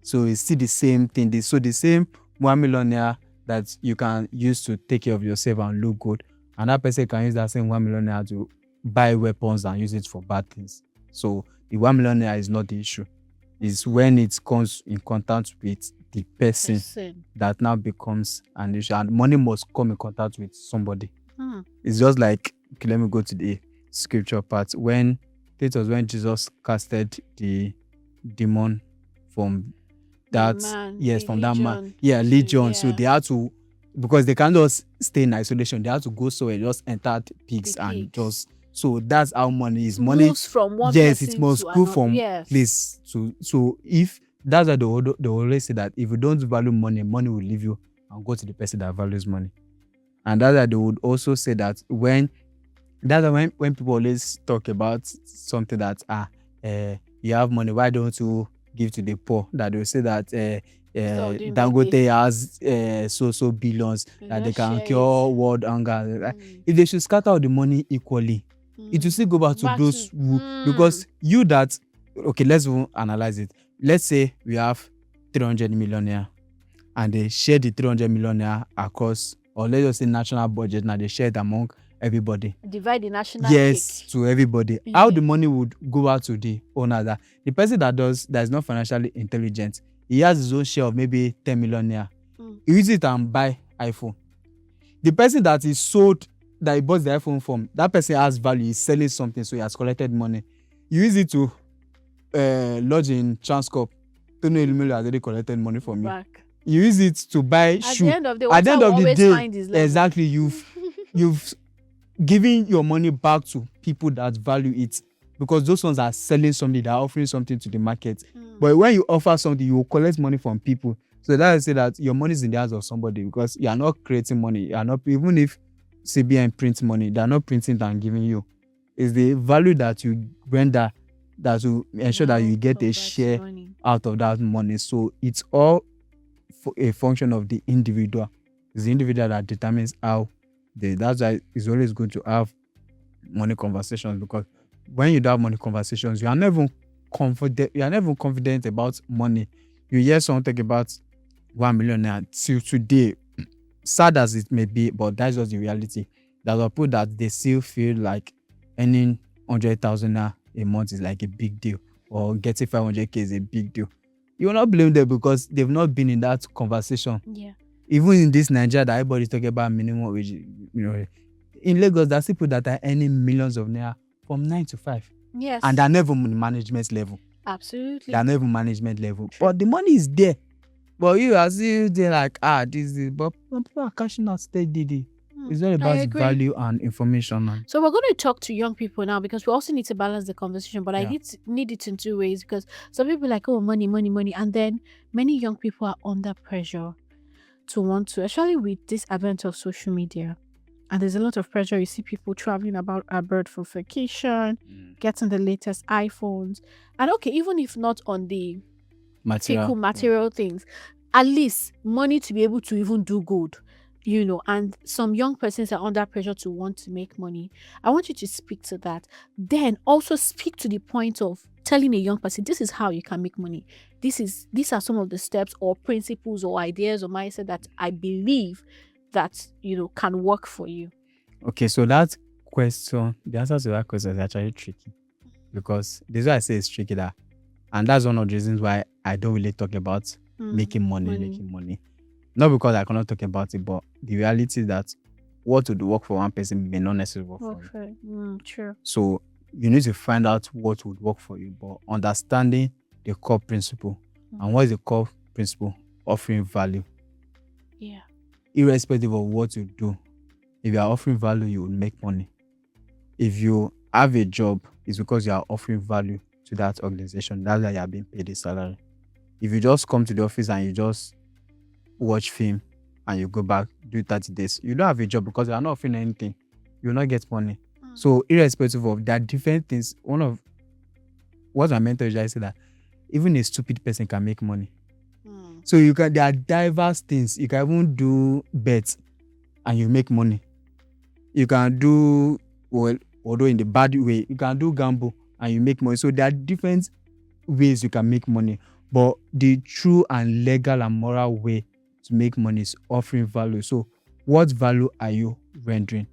So it's still the same thing. So the same 1 millionaire that you can use to take care of yourself and look good, and that person can use that same 1 millionaire to buy weapons and use it for bad things. So the 1 millionaire is not the issue. It's when it comes in contact with the person that now becomes an issue, and money must come in contact with somebody. It's just like, okay, let me go to the scripture part. When it was when Jesus casted the demon from that from that man, legion. So they had to, because they can't just stay in isolation, they had to go somewhere, just enter pigs and just. So that's how money is. Money moves from one it must go from place to. So if that's why they always say that if you don't value money, money will leave you and go to the person that values money. And that's why they would also say that when people always talk about something that you have money, why don't you give to the poor? That they will say that Dangote has so billions that they can cure world hunger. If they should scatter out the money equally, it will still go back to those who, because you that, okay, let's analyze it. Let's say we have 300 millionaire and they share the 300 millionaire across, or let's just say national budget, now they share it among everybody. Divide the national cake. To everybody. How the money would go out to the owner, that the person that is not financially intelligent, he has his own share of maybe 10 millionaire. He uses it and buy iPhone. The person that is sold, that he bought the iPhone from, that person has value, he's selling something, so he has collected money. You use it to lodge in Transcorp. Tony Elumelu has already collected money from you. You use it to buy shoe. At the end of the day, exactly, you've given your money back to people that value it, because those ones are selling something, they're offering something to the market. But when you offer something, you will collect money from people. So that is say that your money is in the hands of somebody, because you are not creating money. You are not, even if CBN prints money, they are not printing it and giving you. It's the value that you render that will ensure that you get a share out of that money. So it's all a function of the individual. It's the individual that determines how that's why it's always good to have money conversations, because when you don't have money conversations, you are never confident about money. You hear someone talk about 1 millionaire till today, sad as it may be, but that's just the reality. There are people that they still feel like earning 100,000 a month is like a big deal, or getting 500k is a big deal. You will not blame them, because they've not been in that conversation. Even in this Nigeria that everybody's talking about minimum wage, in Lagos, there's people that are earning millions of naira from 9 to 5. Yes. And they're never in management level. Absolutely. They're never management level. But the money is there. But you are still there like, but people are cashing out steady. It's all about value and information. So we're going to talk to young people now, because we also need to balance the conversation. But I need it in two ways, because some people are like, oh, money. And then many young people are under pressure to want to, especially with this advent of social media. And there's a lot of pressure. You see people traveling abroad for vacation, getting the latest iPhones. And okay, even if not on the material things, at least money to be able to even do good, and some young persons are under pressure to want to make money. I want you to speak to that. Then also speak to the point of telling a young person, this is how you can make money. These are some of the steps or principles or ideas or mindset that I believe that can work for you. Okay, so that question, the answer to that question is actually tricky, because this is why I say it's tricky, and that's one of the reasons why I don't really talk about making money. Not because I cannot talk about it, but the reality is that what would work for one person may not necessarily work for you. True. So you need to find out what would work for you, but understanding the core principle. And what is the core principle? Offering value. Yeah. Irrespective of what you do, if you are offering value, you will make money. If you have a job, it's because you are offering value to that organization. That's why you are being paid a salary. If you just come to the office and you just watch film and you go back, do 30 days, you don't have a job, because you are not offering anything. You will not get money. So irrespective of that, different things, one of what my mentor usually said, that even a stupid person can make money. Mm. So there are diverse things. You can even do bets and you make money. You can do, well, although in the bad way, you can do gamble and you make money. So there are different ways you can make money. But the true and legal and moral way to make money is offering value. So what value are you rendering?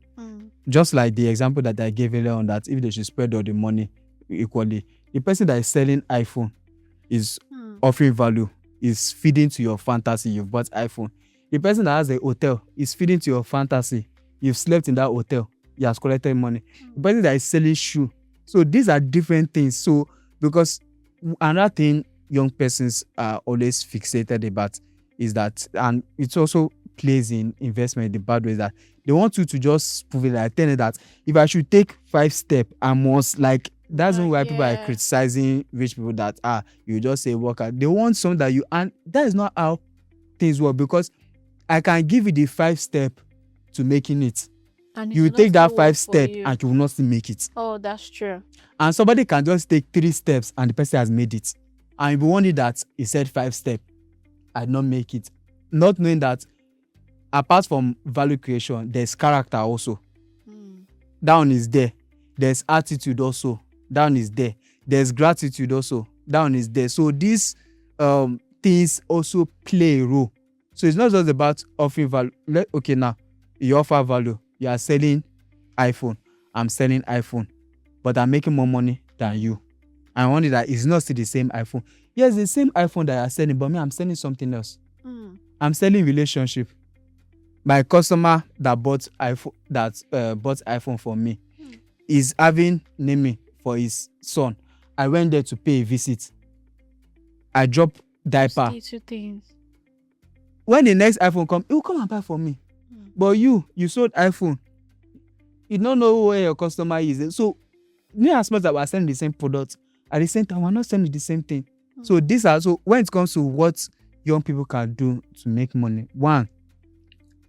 Just like the example that I gave earlier on, that if they should spread all the money equally, the person that is selling iPhone is offering value, is feeding to your fantasy. You've bought iPhone. The person that has a hotel is feeding to your fantasy. You've slept in that hotel. He has collected money. The person that is selling shoe. So these are different things. So because another thing young persons are always fixated about is that, and it also plays in investment in the bad way, is that they want you to just prove it, like tell you that if I should take 5 steps, I must, like, that's why people are criticizing rich people that you just say work out. They want something that you, and that is not how things work, because I can give you the 5 steps to making it. And you will take that 5 steps and you will not still make it. Oh, that's true. And somebody can just take 3 steps and the person has made it. And you will wonder that he said 5 steps, I did not make it. Not knowing that apart from value creation, there's character also. That one is there. There's attitude also. That one is there. There's gratitude also. That one is there. So these things also play a role. So it's not just about offering value. Okay, now you offer value. You are selling iPhone. I'm selling iPhone. But I'm making more money than you. I wonder that it's not still the same iPhone. Yes, the same iPhone that you're selling, but me, I'm selling something else. I'm selling relationship. My customer that bought iPhone for me is having naming for his son. I went there to pay a visit. I dropped diaper. When the next iPhone comes, he will come and buy for me. But you sold iPhone. You don't know where your customer is. So, me as much as we're selling the same product, at the same time, we're not selling the same thing. So when it comes to what young people can do to make money, one,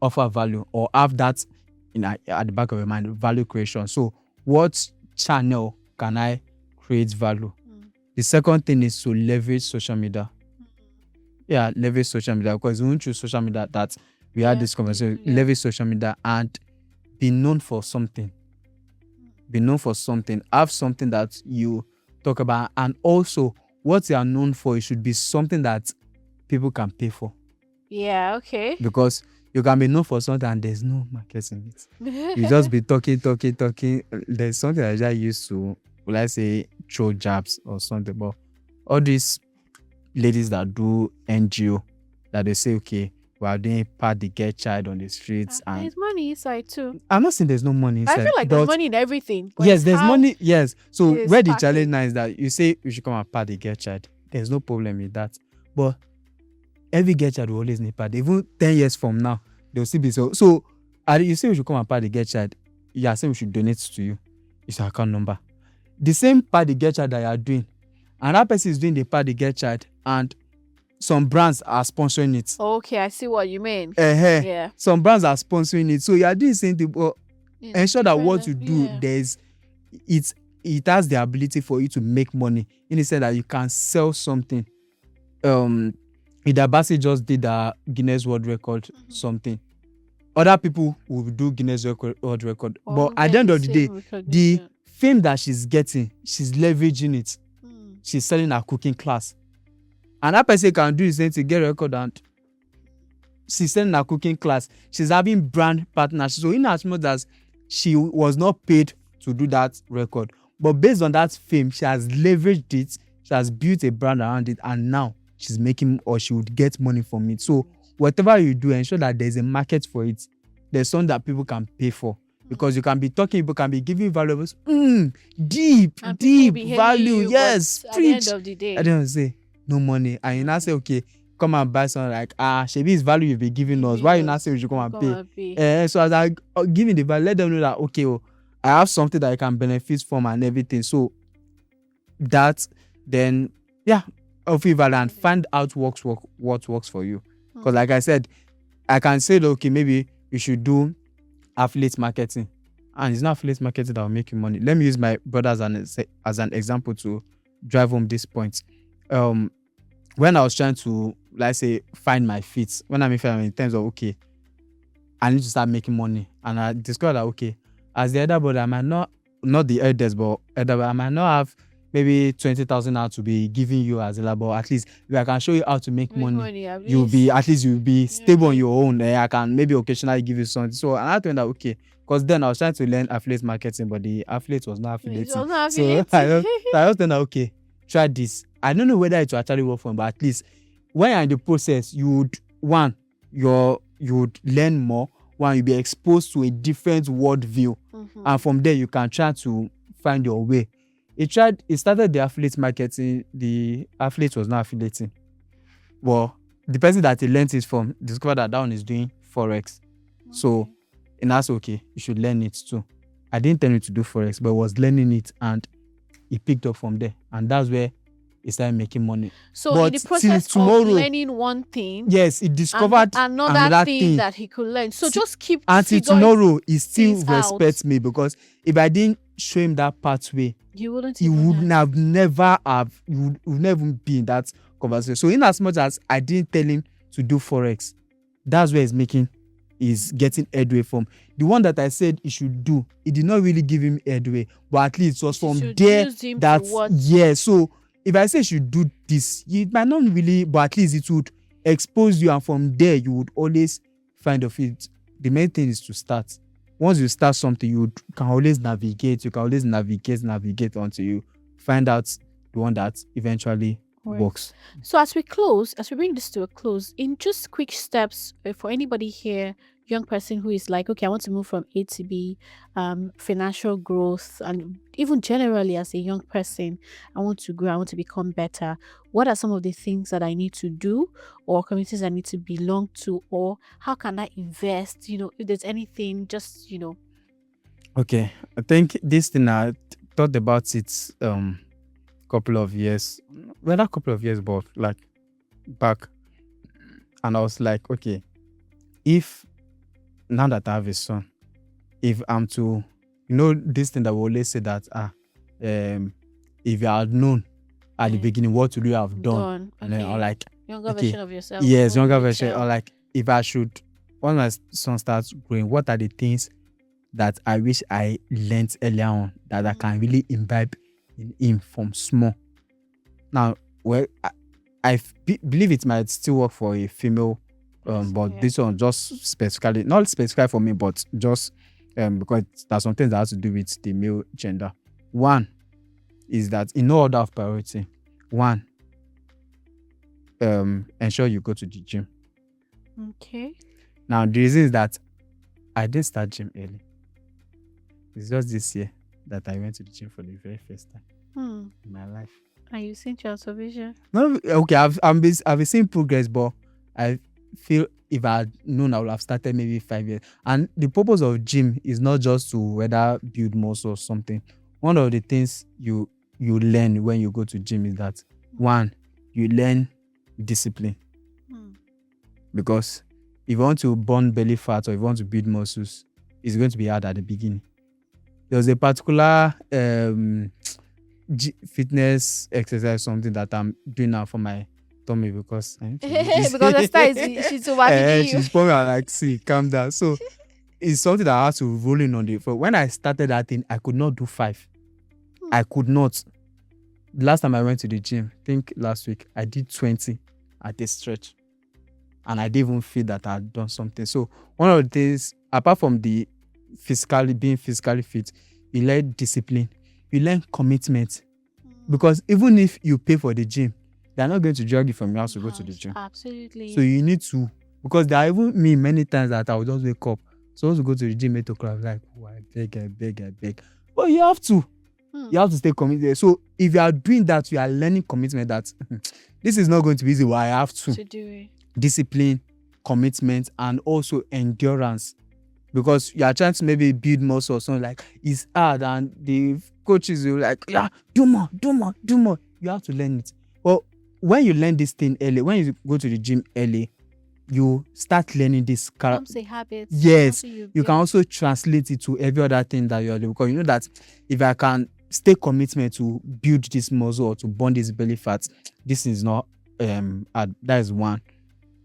offer value, or have that at the back of your mind, value creation. So what channel can I create value? The second thing is to leverage social media. Yeah, leverage social media, because we won't choose social media that we had this conversation. Leverage social media and be known for something. Be known for something. Have something that you talk about, and also what you are known for, it should be something that people can pay for. Yeah, okay. Because you can be known for something and there's no market in it. You just be talking. There's something I just used to, let's say, throw jabs or something. But all these ladies that do NGO, that they say, okay, we are doing part the get child on the streets. And there's money inside too. I'm not saying there's no money inside. I feel like there's money in everything. Yes, there's money. Yes. So where the challenge now is that you say you should come and part the get child. There's no problem with that. But every get child will always need part. Even 10 years from now, they'll still be so. So you say we should come and part the get child. You are saying we should donate to you. It's your account number. The same part the get child that you are doing, another person is doing the part the get child, and some brands are sponsoring it. Okay, I see what you mean. Yeah. Some brands are sponsoring it. So you are doing the same thing, but ensure that what you do, it has the ability for you to make money, in the sense that you can sell something. Idabasi just did a Guinness World Record something. Other people will do Guinness World Record. But at the end of the day, the fame that she's getting, she's leveraging it. She's selling her cooking class. And that person can do the same to get a record, and she's selling her cooking class. She's having brand partnerships. So in as much as she was not paid to do that record, but based on that fame, she has leveraged it. She has built a brand around it, and now she's making, or she would get money from it. So whatever you do, ensure that there's a market for it. There's something that people can pay for. Because you can be talking, people can be giving valuables. Deep value. Yes. At the end of the day, I don't say no money. And you now say, okay, come and buy something, like, Shebi is value you've been giving us. Why you now say we should come and pay? So as I giving the value, let them know that, okay, I have something that I can benefit from and everything. So that then, offer value and find out what works for you. Because like I said, I can say, okay, maybe you should do affiliate marketing, and it's not affiliate marketing that will make you money. Let me use my brother as an example to drive home this point. when I was trying to, let's say, find my feet, when I mean find in terms of, okay, I need to start making money, and I discovered that, okay, as the elder brother, I might not the eldest, but elder brother, I might not have maybe 20,000 now to be giving you as a labor. At least if I can show you how to make money, you'll be stable on your own. I can maybe occasionally give you something. So I thought that, okay, because then I was trying to learn affiliate marketing, but the affiliate was not affiliating. So I just thought that, okay, try this. I don't know whether it will actually work for me, but at least when you're in the process, you would learn more. One, you'll be exposed to a different world view, and from there you can try to find your way. It started the affiliate marketing. The affiliate was not affiliating. Well, the person that he learned it from discovered that one is doing forex. So, and that's okay. You should learn it too. I didn't tell him to do forex, but I was learning it, and he picked up from there, and that's where he started making money. So but in the process of learning one thing, yes, he discovered another thing that he could learn. So just keep until tomorrow, he still respects me, because if I didn't show him that pathway, he would never be in that conversation. So in as much as I didn't tell him to do forex, that's where he's getting headway from. The one that I said he should do, it did not really give him headway, but at least it was from there that so if I say you should do this, it might not really, but at least it would expose you, and from there you would always find your feet. The main thing is to start. Once you start something, you can always navigate. You can always navigate until you find out the one that eventually works. So as we bring this to a close, in just quick steps for anybody here, young person who is like, okay, I want to move from A to B, financial growth, and even generally as a young person, I want to grow, I want to become better. What are some of the things that I need to do, or communities I need to belong to, or how can I invest? If there's anything, just Okay, I think this thing I thought about it couple of years, but like back, and I was like, okay, if now that I have a son, if I'm to, this thing that we always say that if you had known at the beginning, what would you have done? Okay. And or like younger version of yourself. Yes, younger version. Or like, if I should, when my son starts growing, what are the things that I wish I learned earlier on that I can really imbibe in him from small? Now, well, I believe it might still work for a female. But this one just specifically, not specifically for me, but just because there's some things that has to do with the male gender. One is that, in no order of priority, one, ensure you go to the gym. Okay. Now, the reason is that I didn't start gym early. It's just this year that I went to the gym for the very first time in my life. Are you seeing transformation? No, okay, I've been seeing progress, but I feel if I had known, I would have started maybe 5 years. And the purpose of gym is not just to whether build muscle or something. One of the things you learn when you go to gym is that, one, you learn discipline. Because if you want to burn belly fat or if you want to build muscles, it's going to be hard at the beginning. There was a particular fitness exercise, something that I'm doing now for my tummy, because because the star she's over she's probably like, see, calm down. So it's something that I had to roll in on the floor. When I started that thing, I could not do 5. I could not. The last time I went to the gym, I think last week, I did 20 at a stretch, and I didn't even feel that I had done something. So one of the things, apart from the being physically fit, you learn discipline, you learn commitment, because even if you pay for the gym, they're not going to drag you from your house to go to the gym. Absolutely. So you need to, because there are even me many times that I would just wake up, supposed to go to the gym 8 o'clock, like, oh, I beg. But you have to. You have to stay committed. So if you are doing that, you are learning commitment, that this is not going to be easy, but I have to do it. Discipline, commitment, and also endurance. Because you are trying to maybe build muscle or something, like, it's hard, and the coaches will like, yeah, do more. You have to learn it. Well, when you learn this thing early, when you go to the gym early, you start learning this character. Habits. Yes, you can also translate it to every other thing that you're doing. Because you know that if I can stay commitment to build this muscle or to burn this belly fat, this is not hard. That is one.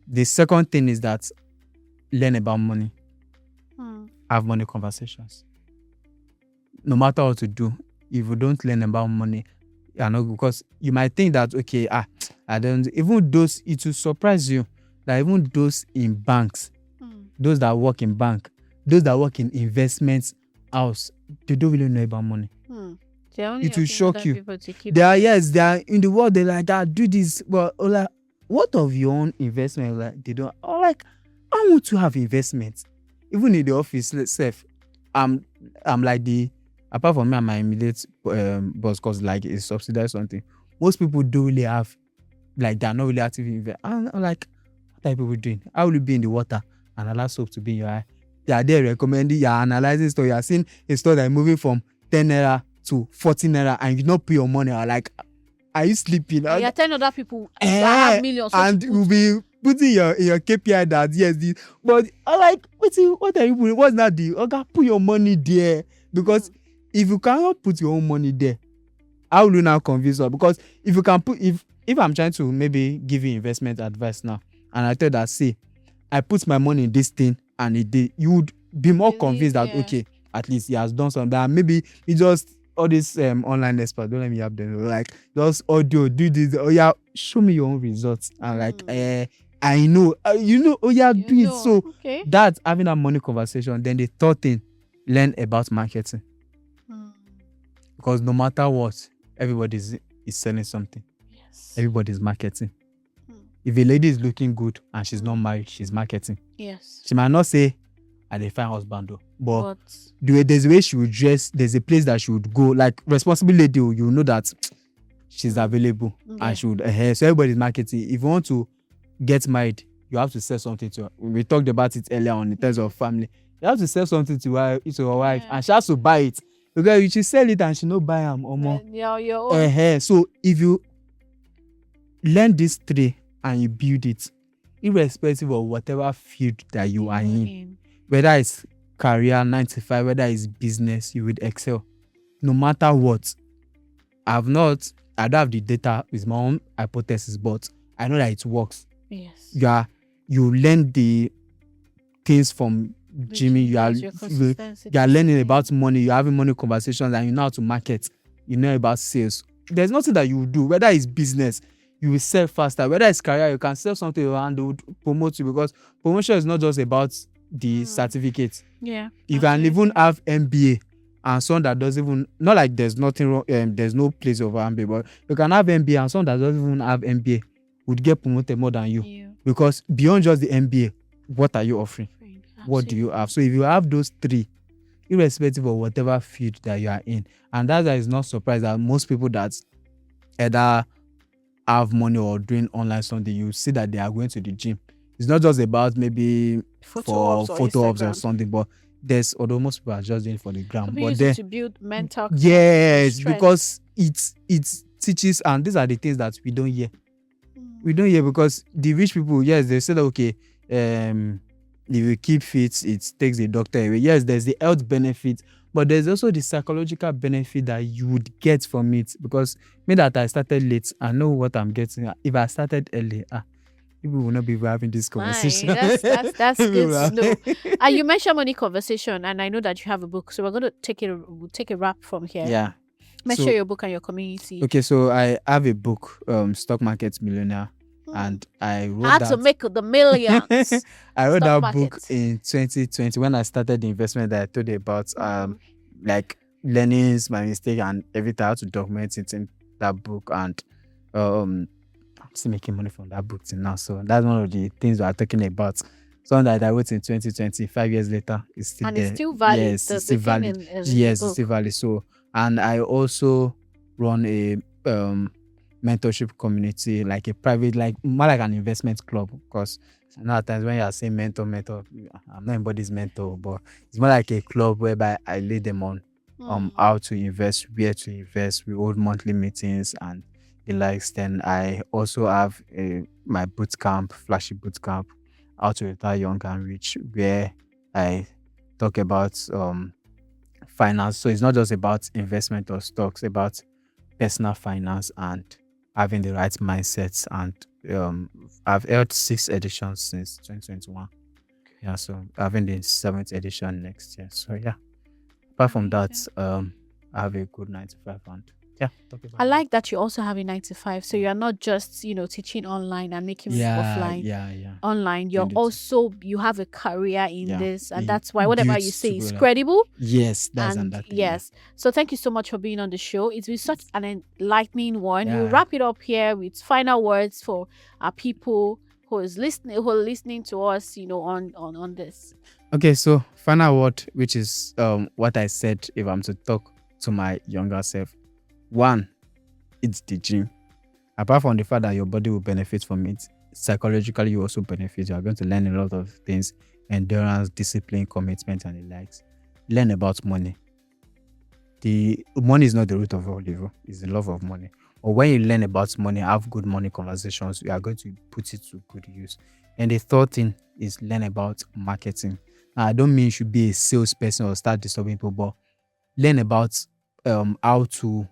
The second thing is that learn about money. Have money conversations. No matter what to do, if you don't learn about money, because you might think that okay, I don't, even those, it will surprise you that even those in banks, those that work in bank, those that work in investment house, they don't really know about money. It will shock you. They are in the world, they like that, do this, but like, what of your own investment? Like they don't, or like, I want to have investments. Even in the office itself, I'm like apart from me and my immediate boss, cause like it's subsidized something. Most people don't really have, like they're not really active in invest. I'm like, what are people doing? How will you be in the water and allow soap to be in your eye? They are there recommending, you're analyzing stuff, you're seeing a store that is moving from 10 naira to 14 naira and you don't pay your money. Or like, are you sleeping? You're telling other people I have millions. And you'll be putting your KPI that yes, this, but I like, what are you putting? What's that the okay, put your money there, because if you cannot put your own money there, how will you now convince us? Because if you can put, if I'm trying to maybe give you investment advice now, and I tell that, say, I put my money in this thing and it did, you would be more convinced that okay, at least he has done something. And maybe he just, all these online experts, don't let me have them, like just audio, do this, oh yeah, show me your own results. And like I know, oh yeah, do it. So that's having that money conversation. Then the third thing, learn about marketing. Because no matter what, everybody is selling something. Yes. Everybody is marketing. If a lady is looking good and she's not married, she's marketing. Yes. She might not say, I dey find husband though. But there's a way she would dress, there's a place that she would go. Like responsible lady, you know that she's available and she would so everybody's marketing. If you want to get married, you have to sell something to her. We talked about it earlier on in terms of family. You have to sell something to her, to her wife, and she has to buy it. Because if she sell it and she no buy them or more. So if you learn these three and you build it, irrespective of whatever field that you are in, whether it's career 9 to 5, whether it's business, you would excel. No matter what. I don't have the data with my own hypothesis, but I know that it works. Yes. You learn the things from Jimmy, you are learning about money, you're having money conversations, and you know how to market, you know about sales. There's nothing that you will do, whether it's business, you will sell faster, whether it's career, you can sell something and they would promote you, because promotion is not just about the certificate. You can even have MBA and someone that doesn't even, not like there's nothing wrong, there's no place of MBA, but you can have MBA and someone that doesn't even have MBA would get promoted more than you. Because beyond just the MBA, what are you offering? What do you have? So if you have those three, irrespective of whatever field that you are in, and that's why it's not surprised that most people that either have money or doing online something, you see that they are going to the gym. It's not just about maybe for photo ops or something, but although most people are just doing it for the gram. But then to build mental strength. Because it teaches, and these are the things that we don't hear. We don't hear, because the rich people, yes, they say that okay, if you keep fit, it takes the doctor away. Yes, there's the health benefit, but there's also the psychological benefit that you would get from it. Because me that I started late, I know what I'm getting. If I started early, people will not be having this conversation. That's good to know. And you mentioned money conversation, and I know that you have a book, so we're going to take a wrap from here. Yeah. Mention your book and your community. Okay, so I have a book, Stock Market Millionaire. And I wrote how to make the millions. I wrote that book in 2020 when I started the investment that I told you about, like learnings, my mistake, and everything. I had to document it in that book, and I'm still making money from that book till now. So that's one of the things we are talking about. Something that I wrote in 2020, 5 years later, it's still there. It's still valid. Yes, it's still valid. Yes, it's still valid. So, and I also run a mentorship community, like a private, like more like an investment club, because a lot of times when you are saying mentor, I'm not anybody's mentor, but it's more like a club whereby I lead them on how to invest, where to invest. We hold monthly meetings and the likes. Then I also have my boot camp, flashy boot camp, how to retire young and rich, where I talk about finance. So it's not just about investment or stocks, about personal finance and having the right mindsets. And I've held 6 editions since 2021. Yeah, so having the 7th edition next year. So yeah, apart from that, I have a good 9 to 5 and yeah. I like that you also have a 9 to 5. So you're not just, teaching online and making it offline. Yeah. Online, you're Doing it. also, you have a career in Yeah, this, and it that's why whatever you builds say is together. credible. Yes, that's And another thing. yeah. yes, so thank you so much for being on the show. It's been such an enlightening one. We'll Yeah. wrap it up here with final words for our people who are listening to us, on this. Okay, so final word, which is what I said if I'm to talk to my younger self. 1, it's the gym. Apart from the fact that your body will benefit from it, psychologically you also benefit. You are going to learn a lot of things: endurance, discipline, commitment, and the likes. Learn about money. The money is not the root of all evil; it's the love of money. Or when you learn about money, have good money conversations, you are going to put it to good use. And the third thing is learn about marketing. Now, I don't mean you should be a salesperson or start disturbing people, but learn about how to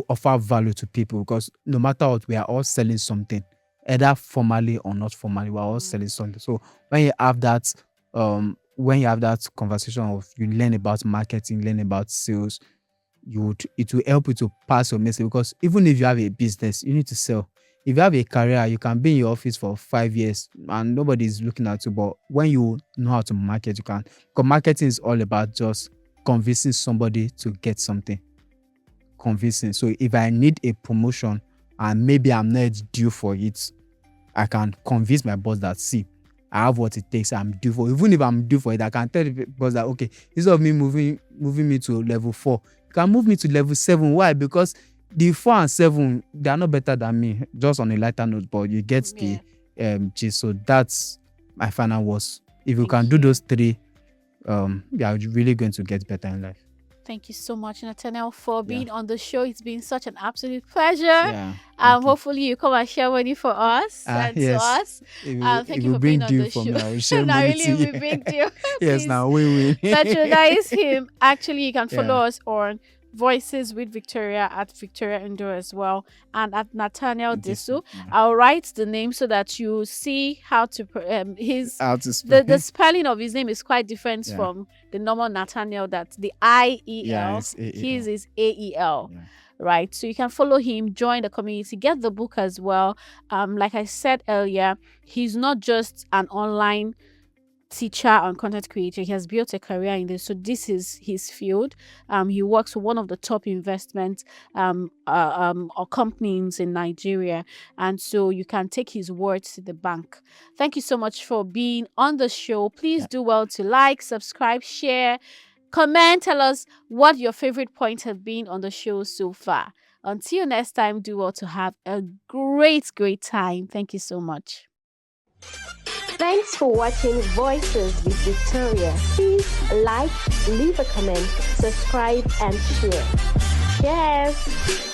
offer value to people, because no matter what, we are all selling something, either formally or not formally. We are all selling something. So when you have that conversation of you learn about marketing, learn about sales, it will help you to pass your message. Because even if you have a business, you need to sell. If you have a career, you can be in your office for 5 years and nobody is looking at you. But when you know how to market, you can. Because marketing is all about just convincing somebody to get something. Convincing. So if I need a promotion and maybe I'm not due for it, I can convince my boss that, see, I have what it takes. I'm due for. Even if I'm due for it, I can tell the boss that, okay, instead of me moving me to level 4, you can move me to level 7. Why? Because the 4 and 7, they are not better than me. Just on a lighter note, but you get the gist. So that's my final words. If you can do those 3, you're really going to get better in life. Thank you so much, Nathanael, for being on the show. It's been such an absolute pleasure. Yeah. Hopefully you come and share money for us and to us. Thank you for being on the show. I will share No, money really, to we you. big deal. Yes, now win. Patronize him. Actually, you can follow us on Voices with Victoria at Victoria Indoor as well, and at Nathanael Disu. I'll write the name so that you see how to the spelling of his name is quite different from the normal Nathanael. That's the IEL. His is AEL. Right, so you can follow him, join the community, get the book as well. Like I said earlier, he's not just an online teacher and content creator. He has built a career in this, so this is his field. He works for one of the top investment or companies in Nigeria, and so you can take his words to the bank. Thank you so much for being on the show. Please do well to like, subscribe, share, comment, tell us what your favorite points have been on the show so far. Until next time, do well to have a great time. Thank you so much. Thanks for watching Voices with Victoria. Please like, leave a comment, subscribe, and share. Cheers!